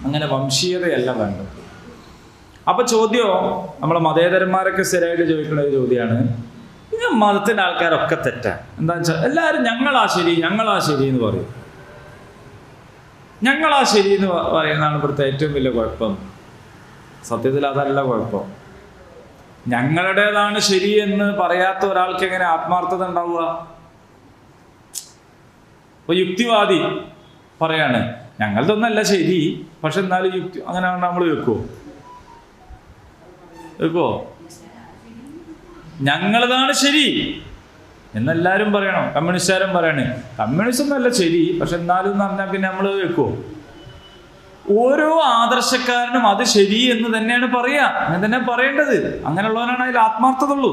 Speaker 1: അങ്ങനെ വംശീയതയല്ല വേണ്ടത്. അപ്പൊ ചോദ്യം നമ്മളെ മതേതരന്മാരൊക്കെ സ്ഥിരമായിട്ട് ചോദിക്കുന്ന ഒരു ചോദ്യമാണ്, മതത്തിന്റെ ആൾക്കാരൊക്കെ തെറ്റാണ്. എന്താണെന്ന് വെച്ചാൽ എല്ലാവരും ഞങ്ങളാ ശരി എന്ന് പറയും. ഞങ്ങളാ ശരി എന്ന് പറയുന്നതാണ് ഇവിടുത്തെ ഏറ്റവും വലിയ കുഴപ്പം. സത്യത്തിൽ അതല്ല കുഴപ്പം. ഞങ്ങളുടേതാണ് ശരി എന്ന് പറയാത്ത ഒരാൾക്ക് എങ്ങനെ ആത്മാർത്ഥത ഉണ്ടാവുക? ഇപ്പൊ യുക്തിവാദി പറയാണ് ഞങ്ങളതൊന്നല്ല ശരി, പക്ഷെ എന്നാലും യുക്തി അങ്ങനെ നമ്മൾ വെക്കുവോ? ഞങ്ങളതാണ് ശരി എന്നെല്ലാവരും പറയണം. കമ്മ്യൂണിസ്റ്റുകാരും പറയണേ കമ്മ്യൂണിസം നല്ല ശരി, പക്ഷെ എന്നാലും എന്ന് പറഞ്ഞാൽ പിന്നെ നമ്മൾ വെക്കുവോ? ഓരോ ആദർശക്കാരനും അത് ശരി എന്ന് തന്നെയാണ് പറയാ, അങ്ങനെ തന്നെ പറയേണ്ടത്. അങ്ങനെയുള്ളവനാണ് അതിൽ ആത്മാർത്ഥത ഉള്ളൂ.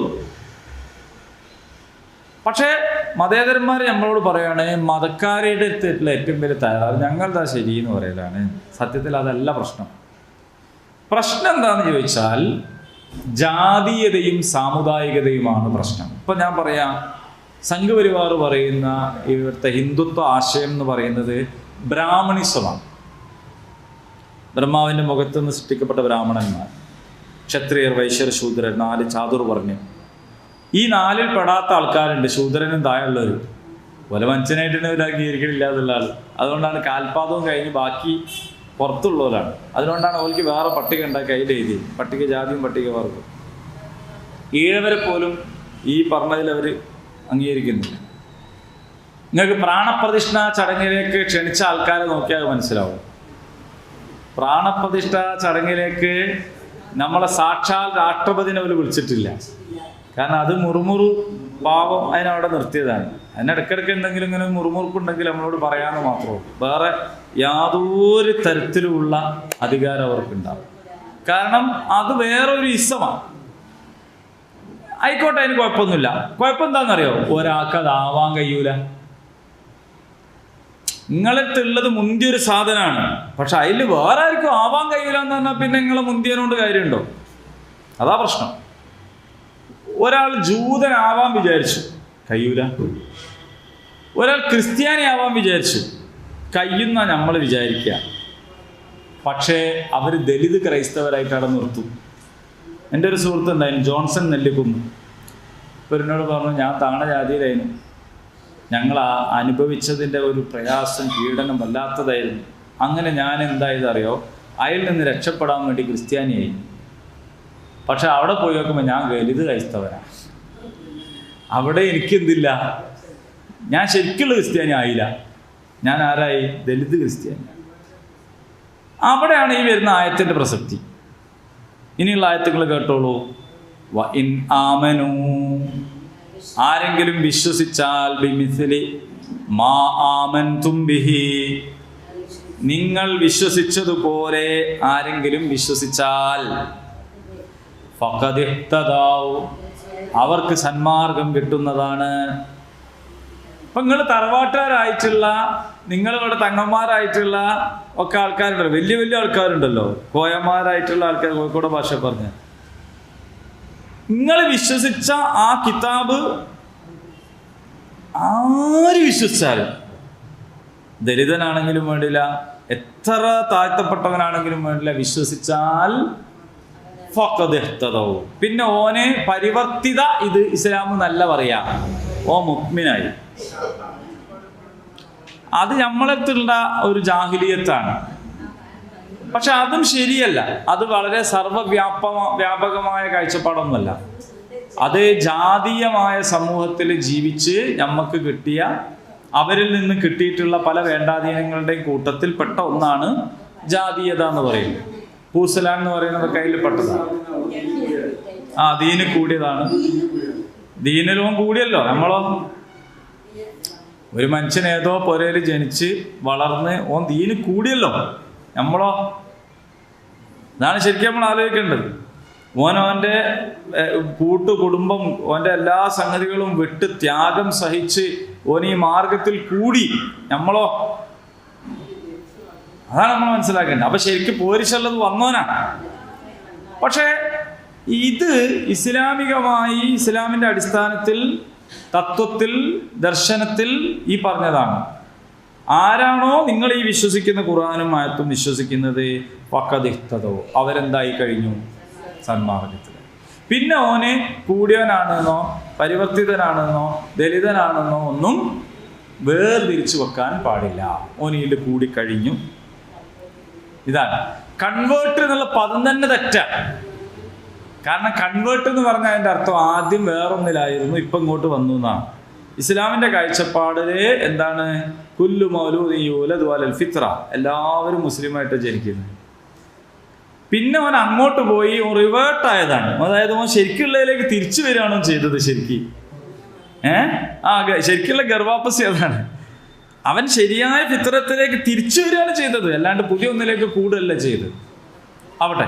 Speaker 1: പക്ഷേ മതേതരന്മാർ നമ്മളോട് പറയാണ് മതക്കാരുടെ അടുത്തുള്ള ഏറ്റവും വലിയ തയ്യാറ് ഞങ്ങളതാ ശരി എന്ന് പറയലാണ്. സത്യത്തിൽ അതല്ല പ്രശ്നം. പ്രശ്നം എന്താണെന്ന് ചോദിച്ചാൽ ജാതീയതയും സാമുദായികതയുമാണ് പ്രശ്നം. ഇപ്പൊ ഞാൻ പറയാം, സംഘപരിവാർ പറയുന്ന ഇവിടുത്തെ ഹിന്ദുത്വ ആശയം എന്ന് പറയുന്നത് ബ്രാഹ്മണിസമാണ്. ബ്രഹ്മാവിന്റെ മുഖത്ത് നിന്ന് സൃഷ്ടിക്കപ്പെട്ട ബ്രാഹ്മണന്മാർ, ക്ഷത്രിയർ, വൈശ്യർ, ശൂദ്രർ, 4 ചാതുർ ഈ 4-ൽ പെടാത്ത ആൾക്കാരുണ്ട്. ശൂദ്രനും താഴെയുള്ളവർ പോലെ മനുഷ്യനായിട്ട് ഒരു അംഗീകരിക്കണില്ല എന്നുള്ള ആൾ. അതുകൊണ്ടാണ് കാൽപാദവും കഴിഞ്ഞ് ബാക്കി പുറത്തുള്ളവരാണ്. അതുകൊണ്ടാണ് അവർക്ക് വേറെ പട്ടിക ഉണ്ടാക്കി അതിൽ എഴുതി പട്ടിക ജാതിയും പട്ടിക വർഗവും. ഈഴവരെ പോലും ഈ പറഞ്ഞതിൽ അവർ അംഗീകരിക്കുന്നില്ല. നിങ്ങൾക്ക് പ്രാണപ്രതിഷ്ഠ ചടങ്ങിലേക്ക് ക്ഷണിച്ച ആൾക്കാരെ നോക്കിയാൽ മനസ്സിലാവും. പ്രാണപ്രതിഷ്ഠ ചടങ്ങിലേക്ക് നമ്മളെ സാക്ഷാൽ രാഷ്ട്രപതിനെ അവർ വിളിച്ചിട്ടില്ല. കാരണം അത് മുറുമുറു പാവം അതിനവിടെ നിർത്തിയതാണ്. അതിനിടയ്ക്കിടയ്ക്ക് എന്തെങ്കിലും ഇങ്ങനെ മുറുമുറുപ്പുണ്ടെങ്കിൽ നമ്മളോട് പറയാമെന്ന് മാത്രമേ. വേറെ യാതൊരു തരത്തിലുമുള്ള അധികാരം അവർക്കുണ്ടാവും. കാരണം അത് വേറൊരു ഇസമാണ്. ആയിക്കോട്ടെ, അതിന് കുഴപ്പമൊന്നുമില്ല. കുഴപ്പം എന്താണെന്നറിയോ? ഒരാൾക്ക് അത് ആവാൻ കഴിയൂല. നിങ്ങളടുത്തുള്ളത് മുന്തിയൊരു സാധനമാണ്, പക്ഷെ അതിൽ വേറെ ആർക്കും ആവാൻ കഴിയൂല എന്ന് പറഞ്ഞാൽ പിന്നെ നിങ്ങളെ മുന്തിയനോണ്ട് കാര്യമുണ്ടോ? അതാ പ്രശ്നം. ഒരാൾ ജൂതനാവാൻ വിചാരിച്ചു, കഴിയൂല. ഒരാൾ ക്രിസ്ത്യാനി ആവാൻ വിചാരിച്ചു, കഴിയുന്ന നമ്മൾ വിചാരിക്കുക. പക്ഷേ അവർ ദലിത് ക്രൈസ്തവരായിട്ട് അവിടെ നിർത്തും. എൻ്റെ ഒരു സുഹൃത്തുണ്ടായിരുന്നു, ജോൺസൺ നെല്ലിക്കുന്ന്. ഇപ്പോൾ എന്നോട് പറഞ്ഞു, ഞാൻ താണ ജാതിയിലായിരുന്നു, ഞങ്ങൾ അനുഭവിച്ചതിൻ്റെ ഒരു പ്രയാസം, പീഡനം വല്ലാത്തതായിരുന്നു. അങ്ങനെ ഞാൻ എന്തായതറിയോ, അതിൽ നിന്ന് രക്ഷപ്പെടാൻ വേണ്ടി ക്രിസ്ത്യാനിയായി. പക്ഷെ അവിടെ പോയി നോക്കുമ്പോൾ ഞാൻ ദലിത് ക്രൈസ്തവനാണ്. അവിടെ എനിക്കെന്തില്ല, ഞാൻ ശരിക്കുള്ള ക്രിസ്ത്യാനി ആയില്ല, ഞാൻ ആരായി? ദലിത് ക്രിസ്ത്യാനി. അവിടെയാണ് ഈ വരുന്ന ആയത്തിൻ്റെ പ്രസക്തി. ഇനിയുള്ള ആയത്തുകൾ കേട്ടോളൂ. വ ഇൻ ആമനൂ, ആരെങ്കിലും വിശ്വസിച്ചാൽ, ബിമിസ്ലി മാ ആമൻതും ബിഹി, നിങ്ങൾ വിശ്വസിച്ചതുപോലെ ആരെങ്കിലും വിശ്വസിച്ചാൽ, ഫഖദ് ഇഹ്തദൗ, അവർക്ക് സന്മാർഗം കിട്ടുന്നതാണ്. ഇപ്പൊ നിങ്ങൾ തറവാട്ടുകാരായിട്ടുള്ള, നിങ്ങളിവിടെ തങ്ങന്മാരായിട്ടുള്ള ഒക്കെ ആൾക്കാരുണ്ടല്ലോ, വലിയ വലിയ ആൾക്കാരുണ്ടല്ലോ, കോയന്മാരായിട്ടുള്ള ആൾക്കാർ, കോഴിക്കോട് ഭാഷ പറഞ്ഞ, നിങ്ങൾ വിശ്വസിച്ച ആ കിതാബ് ആര് വിശ്വസിച്ചാലും, ദരിദ്രനാണെങ്കിലും വേണ്ടില്ല, എത്ര താഴ്ത്തപ്പെട്ടവനാണെങ്കിലും വേണ്ടില്ല, വിശ്വസിച്ചാൽ ഫഖദ് ഇഹ്തദൗ, പിന്നെ ഓനെ പരിവർത്തിത, ഇത് ഇസ്ലാം നല്ല പറയാ, ഓ മുഅ്മിനായി. അത് നമ്മളടുത്തുള്ള ഒരു ജാഹിലിയത്താണ്. പക്ഷെ അതും ശരിയല്ല. അത് വളരെ വ്യാപകമായ കാഴ്ചപ്പാടൊന്നുമല്ല. അത് ജാതീയമായ സമൂഹത്തിൽ ജീവിച്ച് നമുക്ക് കിട്ടിയ, അവരിൽ നിന്ന് കിട്ടിയിട്ടുള്ള പല വേണ്ടാധീനങ്ങളുടെയും കൂട്ടത്തിൽപ്പെട്ട ഒന്നാണ് ജാതീയത എന്ന് പറയുന്നത്. പൂസലാൻ എന്ന് പറയുന്നത് കയ്യിൽ പെട്ടതാണ്. ദീന് കൂടിയതാണ്. ദീനിലും കൂടിയല്ലോ. നമ്മളോ ഒരു മനുഷ്യൻ ഏതോ പൊരയിൽ ജനിച്ച് വളർന്ന് ഓൻ ദീന് കൂടിയല്ലോ. നമ്മളോ, ഇതാണ് ശരിക്കും നമ്മൾ ആലോചിക്കേണ്ടത്. ഓൻ്റെ കുടുംബം, ഓൻ്റെ എല്ലാ സംഗതികളും വിട്ട് ത്യാഗം സഹിച്ച് ഓൻ ഈ മാർഗത്തിൽ കൂടി. നമ്മളോ, അതാണ് നമ്മൾ മനസ്സിലാക്കേണ്ടത്. അപ്പൊ ശരിക്കും പോരിശുള്ളത് വന്നോനാണ്. പക്ഷെ ഇത് ഇസ്ലാമികമായി, ഇസ്ലാമിന്റെ അടിസ്ഥാനത്തിൽ, തത്വത്തിൽ, ദർശനത്തിൽ ഈ പറഞ്ഞതാണ്. ആരാണോ നിങ്ങൾ ഈ വിശ്വസിക്കുന്ന ഖുർആനും ആയത്തും വിശ്വസിക്കുന്നത്, ഫഖദ് ഇഹ്തദൗ, അവരെന്തായി കഴിഞ്ഞു? സന്മാർഗത്തിൽ. പിന്നെ ഓന് കൂടിയവനാണെന്നോ പരിവർത്തിതനാണെന്നോ ദലിതനാണെന്നോ ഒന്നും വേർതിരിച്ചു വെക്കാൻ പാടില്ല. ഓനിയിൽ കൂടിക്കഴിഞ്ഞു. ഇതാണ് കൺവേർട്ട് എന്നുള്ള പദം തന്നെ തെറ്റാണ്. കാരണം കൺവേർട്ട് എന്ന് പറഞ്ഞാൽ അതിൻ്റെ അർത്ഥം ആദ്യം വേറൊന്നിലായിരുന്നു, ഇപ്പം ഇങ്ങോട്ട് വന്നു എന്നാണ്. ഇസ്ലാമിൻ്റെ കാഴ്ചപ്പാടില് എന്താണ്? കുല്ലു മൗലൂദിൻ യൂലദു അലൽ ഫിത്ര, എല്ലാവരും മുസ്ലിമായിട്ട് ജനിക്കുന്നത്. പിന്നെ അവൻ അങ്ങോട്ട് പോയി റിവേർട്ട് ആയതാണ്. അതായത് അവൻ ശരിക്കുള്ളതിലേക്ക് തിരിച്ചു വരികയാണോ ചെയ്തത്? ശരിക്കുള്ള ഗർഭാപ്പസി അതാണ്. അവൻ ശരിയായ ഫിത്രത്തിലേക്ക് തിരിച്ചു വരികയാണ് ചെയ്തത്, അല്ലാണ്ട് പുതിയ ഒന്നിലേക്ക് കൂടുകയല്ല ചെയ്തത്. അവിടെ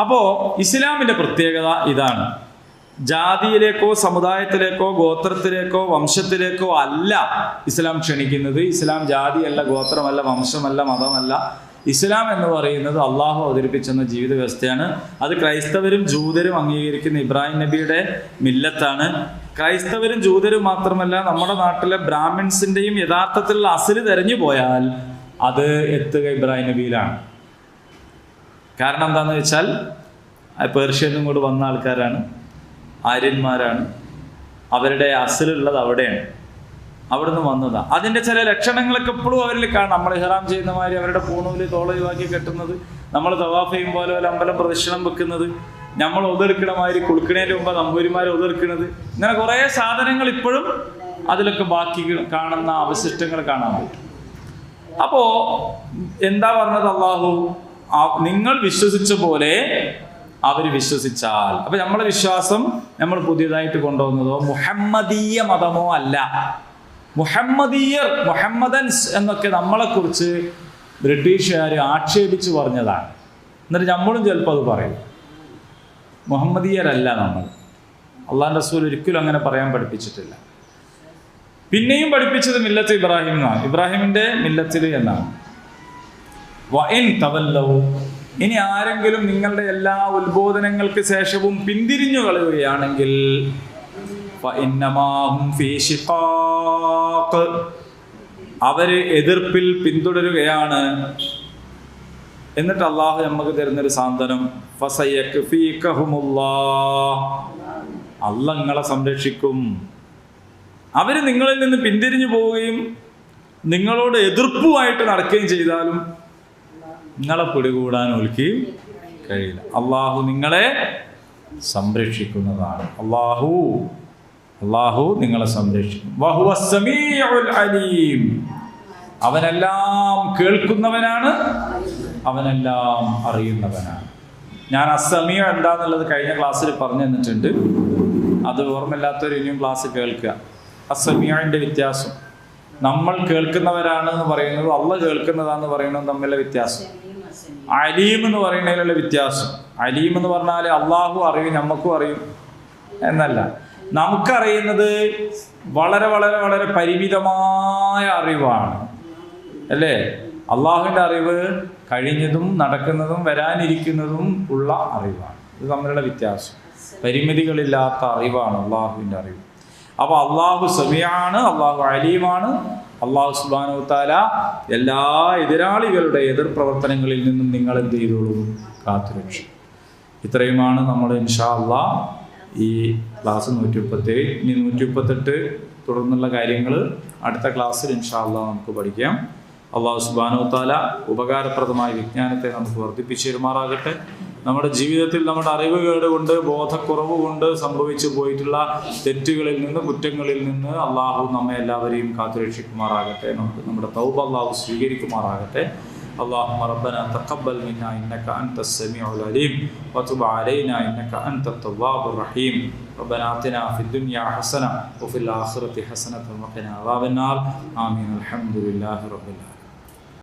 Speaker 1: അപ്പോ ഇസ്ലാമിന്റെ പ്രത്യേകത ഇതാണ്. ജാതിയിലേക്കോ സമുദായത്തിലേക്കോ ഗോത്രത്തിലേക്കോ വംശത്തിലേക്കോ അല്ല ഇസ്ലാം ക്ഷണിക്കുന്നത്. ഇസ്ലാം ജാതിയല്ല, ഗോത്രമല്ല, വംശമല്ല, മതമല്ല. ഇസ്ലാം എന്ന് പറയുന്നത് അള്ളാഹു അവതരിപ്പിച്ചെന്ന ജീവിത വ്യവസ്ഥയാണ്. അത് ക്രൈസ്തവരും ജൂതരും അംഗീകരിക്കുന്ന ഇബ്രാഹിം നബിയുടെ മില്ലത്താണ്. ക്രൈസ്തവരും ജൂതരും മാത്രമല്ല, നമ്മുടെ നാട്ടിലെ ബ്രാഹ്മിൻസിന്റെയും യഥാർത്ഥത്തിലുള്ള അസല് തെരഞ്ഞു പോയാൽ അത് എത്തുക ഇബ്രാഹിം നബിയിലാണ്. കാരണം എന്താണെന്ന് വെച്ചാൽ പേർഷ്യയിൽ നിന്നും കൂടെ വന്ന ആൾക്കാരാണ്, ആര്യന്മാരാണ്. അവരുടെ അസലുള്ളത് അവിടെയാണ്, അവിടുന്ന് വന്നതാണ്. അതിൻ്റെ ചില ലക്ഷണങ്ങളൊക്കെ എപ്പോഴും അവരിൽ കാണാം. നമ്മൾ ഇഹ്റാം ചെയ്യുന്ന മാതിരി അവരുടെ പൂണൂല് തോളൊഴിവാക്കി കെട്ടുന്നത്, നമ്മൾ തവാഫ് ചെയ്യുമ്പോൾ പോലെ അമ്പലം പ്രദക്ഷിണം വെക്കുന്നത്, നമ്മൾ ഒതെടുക്കണ മാതിരി കുളിക്കണേൻ്റെ മുമ്പ് നമ്പൂരിമാർ ഒതെടുക്കുന്നത്, ഇങ്ങനെ കുറേ സാധനങ്ങൾ ഇപ്പോഴും അതിലൊക്കെ ബാക്കി കാണുന്ന അവശിഷ്ടങ്ങൾ കാണാൻ പറ്റും. അപ്പോൾ എന്താ പറഞ്ഞത് അള്ളാഹു? നിങ്ങൾ വിശ്വസിച്ച പോലെ അവർ വിശ്വസിച്ചാൽ. അപ്പൊ നമ്മളെ വിശ്വാസം നമ്മൾ പുതിയതായിട്ട് കൊണ്ടുവന്നതോ മുഹമ്മദീയ മതമോ അല്ല. മുഹമ്മദീയർ, മുഹമ്മദൻസ് എന്നൊക്കെ നമ്മളെക്കുറിച്ച് ബ്രിട്ടീഷുകാർ ആക്ഷേപിച്ചു പറഞ്ഞതാണ്. എന്നിട്ട് നമ്മളും ചിലപ്പോൾ അത് പറയും. മുഹമ്മദീയരല്ല നമ്മൾ. അള്ളാഹുവിൻ്റെ റസൂൽ ഒരിക്കലും അങ്ങനെ പറയാൻ പഠിപ്പിച്ചിട്ടില്ല. പിന്നെയും പഠിപ്പിച്ചത് മില്ലത്ത് ഇബ്രാഹിം എന്നാണ്, ഇബ്രാഹിമിന്റെ മില്ലത്തിൽ എന്നാണ്. വഇൻ തവല്ലൗ, ഇനി ആരെങ്കിലും നിങ്ങളുടെ എല്ലാ ഉത്ബോധനങ്ങൾക്ക് ശേഷവും പിന്തിരിഞ്ഞു കളയുകയാണെങ്കിൽ അവര് എതിർപ്പിൽ പിന്തുടരുകയാണ്. എന്നിട്ട് അള്ളാഹു നമുക്ക് തരുന്നൊരു സാന്ത്വനം, അള്ളാഹ് നിങ്ങളെ സംരക്ഷിക്കും. അവര് നിങ്ങളിൽ നിന്ന് പിന്തിരിഞ്ഞു പോവുകയും നിങ്ങളോട് എതിർപ്പുമായിട്ട് നടക്കുകയും ചെയ്താലും നിങ്ങളെ പിടികൂടാൻ ഓൽക്ക് കഴിയില്ല. അള്ളാഹു നിങ്ങളെ സംരക്ഷിക്കുന്നതാണ്. അള്ളാഹു നിങ്ങളെ സംരക്ഷിക്കും. വഹുവ സമീഉൽ അലീം. അവനെല്ലാം കേൾക്കുന്നവനാണ്, അവനെല്ലാം അറിയുന്നവനാണ്. ഞാൻ അസ്സമീഉ എന്താന്നുള്ളത് കഴിഞ്ഞ ക്ലാസ്സിൽ പറഞ്ഞു തന്നിട്ടുണ്ട്. അത് ഓർമ്മയില്ലാത്തവർ ഇനിയും ക്ലാസ് കേൾക്കുക. അസ്സമീഉവിന്റെ വ്യത്യാസം, നമ്മൾ കേൾക്കുന്നവരാണ് എന്ന് പറയുന്നത് അള്ളാഹ് കേൾക്കുന്നതാന്ന് പറയുന്നത് തമ്മിലുള്ള വ്യത്യാസം. അലീം എന്ന് പറയുന്നതിലുള്ള വ്യത്യാസം. അലീം എന്ന് പറഞ്ഞാൽ അള്ളാഹു അറിയും, നമുക്കും അറിയും എന്നല്ല. നമുക്കറിയുന്നത് വളരെ വളരെ വളരെ പരിമിതമായ അറിവാണ്, അല്ലേ? അള്ളാഹുവിൻ്റെ അറിവ് കഴിഞ്ഞതും നടക്കുന്നതും വരാനിരിക്കുന്നതും ഉള്ള അറിവാണ്. ഇത് തമ്മിലുള്ള വ്യത്യാസം. പരിമിതികളില്ലാത്ത അറിവാണ് അള്ളാഹുവിൻ്റെ അറിവ്. അപ്പോൾ അള്ളാഹു സമീആണ്, അള്ളാഹു അലീമാണ്. അള്ളാഹു സുബ്ഹാനഹു വ തആല എല്ലാ എതിരാളികളുടെ എതിർപ്രവർത്തനങ്ങളിൽ നിന്നും നിങ്ങൾ എന്ത് ചെയ്തോളൂ? കാത്തുരക്ഷിക്കും. ഇത്രയുമാണ് നമ്മൾ ഇൻഷാ അല്ലാഹ് ഈ ക്ലാസ് 137. ഇനി 138 തുടർന്നുള്ള കാര്യങ്ങൾ അടുത്ത ക്ലാസ്സിൽ ഇൻഷാ അല്ലാഹ് നമുക്ക് പഠിക്കാം. അള്ളാഹു സുബ്ഹാനഹു വ തആല ഉപകാരപ്രദമായ വിജ്ഞാനത്തെ നമുക്ക് വർദ്ധിപ്പിച്ചു തരുമാറാകട്ടെ. നമ്മുടെ ജീവിതത്തിൽ നമ്മുടെ അറിവുകേട് കൊണ്ട്, ബോധക്കുറവ് കൊണ്ട് സംഭവിച്ചു പോയിട്ടുള്ള തെറ്റുകളിൽ നിന്ന്, കുറ്റങ്ങളിൽ നിന്ന് അള്ളാഹു നമ്മെ എല്ലാവരെയും കാത്തുരക്ഷിക്കുമാറാകട്ടെ. നമുക്ക് നമ്മുടെ തൗബ അള്ളാഹു സ്വീകരിക്കുമാറാകട്ടെ. اللهم ربنا تقبل منا إنك أنت السميع العليم وتب علينا إنك أنت التواب الرحيم. ربنا آتنا في الدنيا حسنة وفي الآخرة حسنة وقنا عذاب النار. آمين. الحمد لله رب العالمين.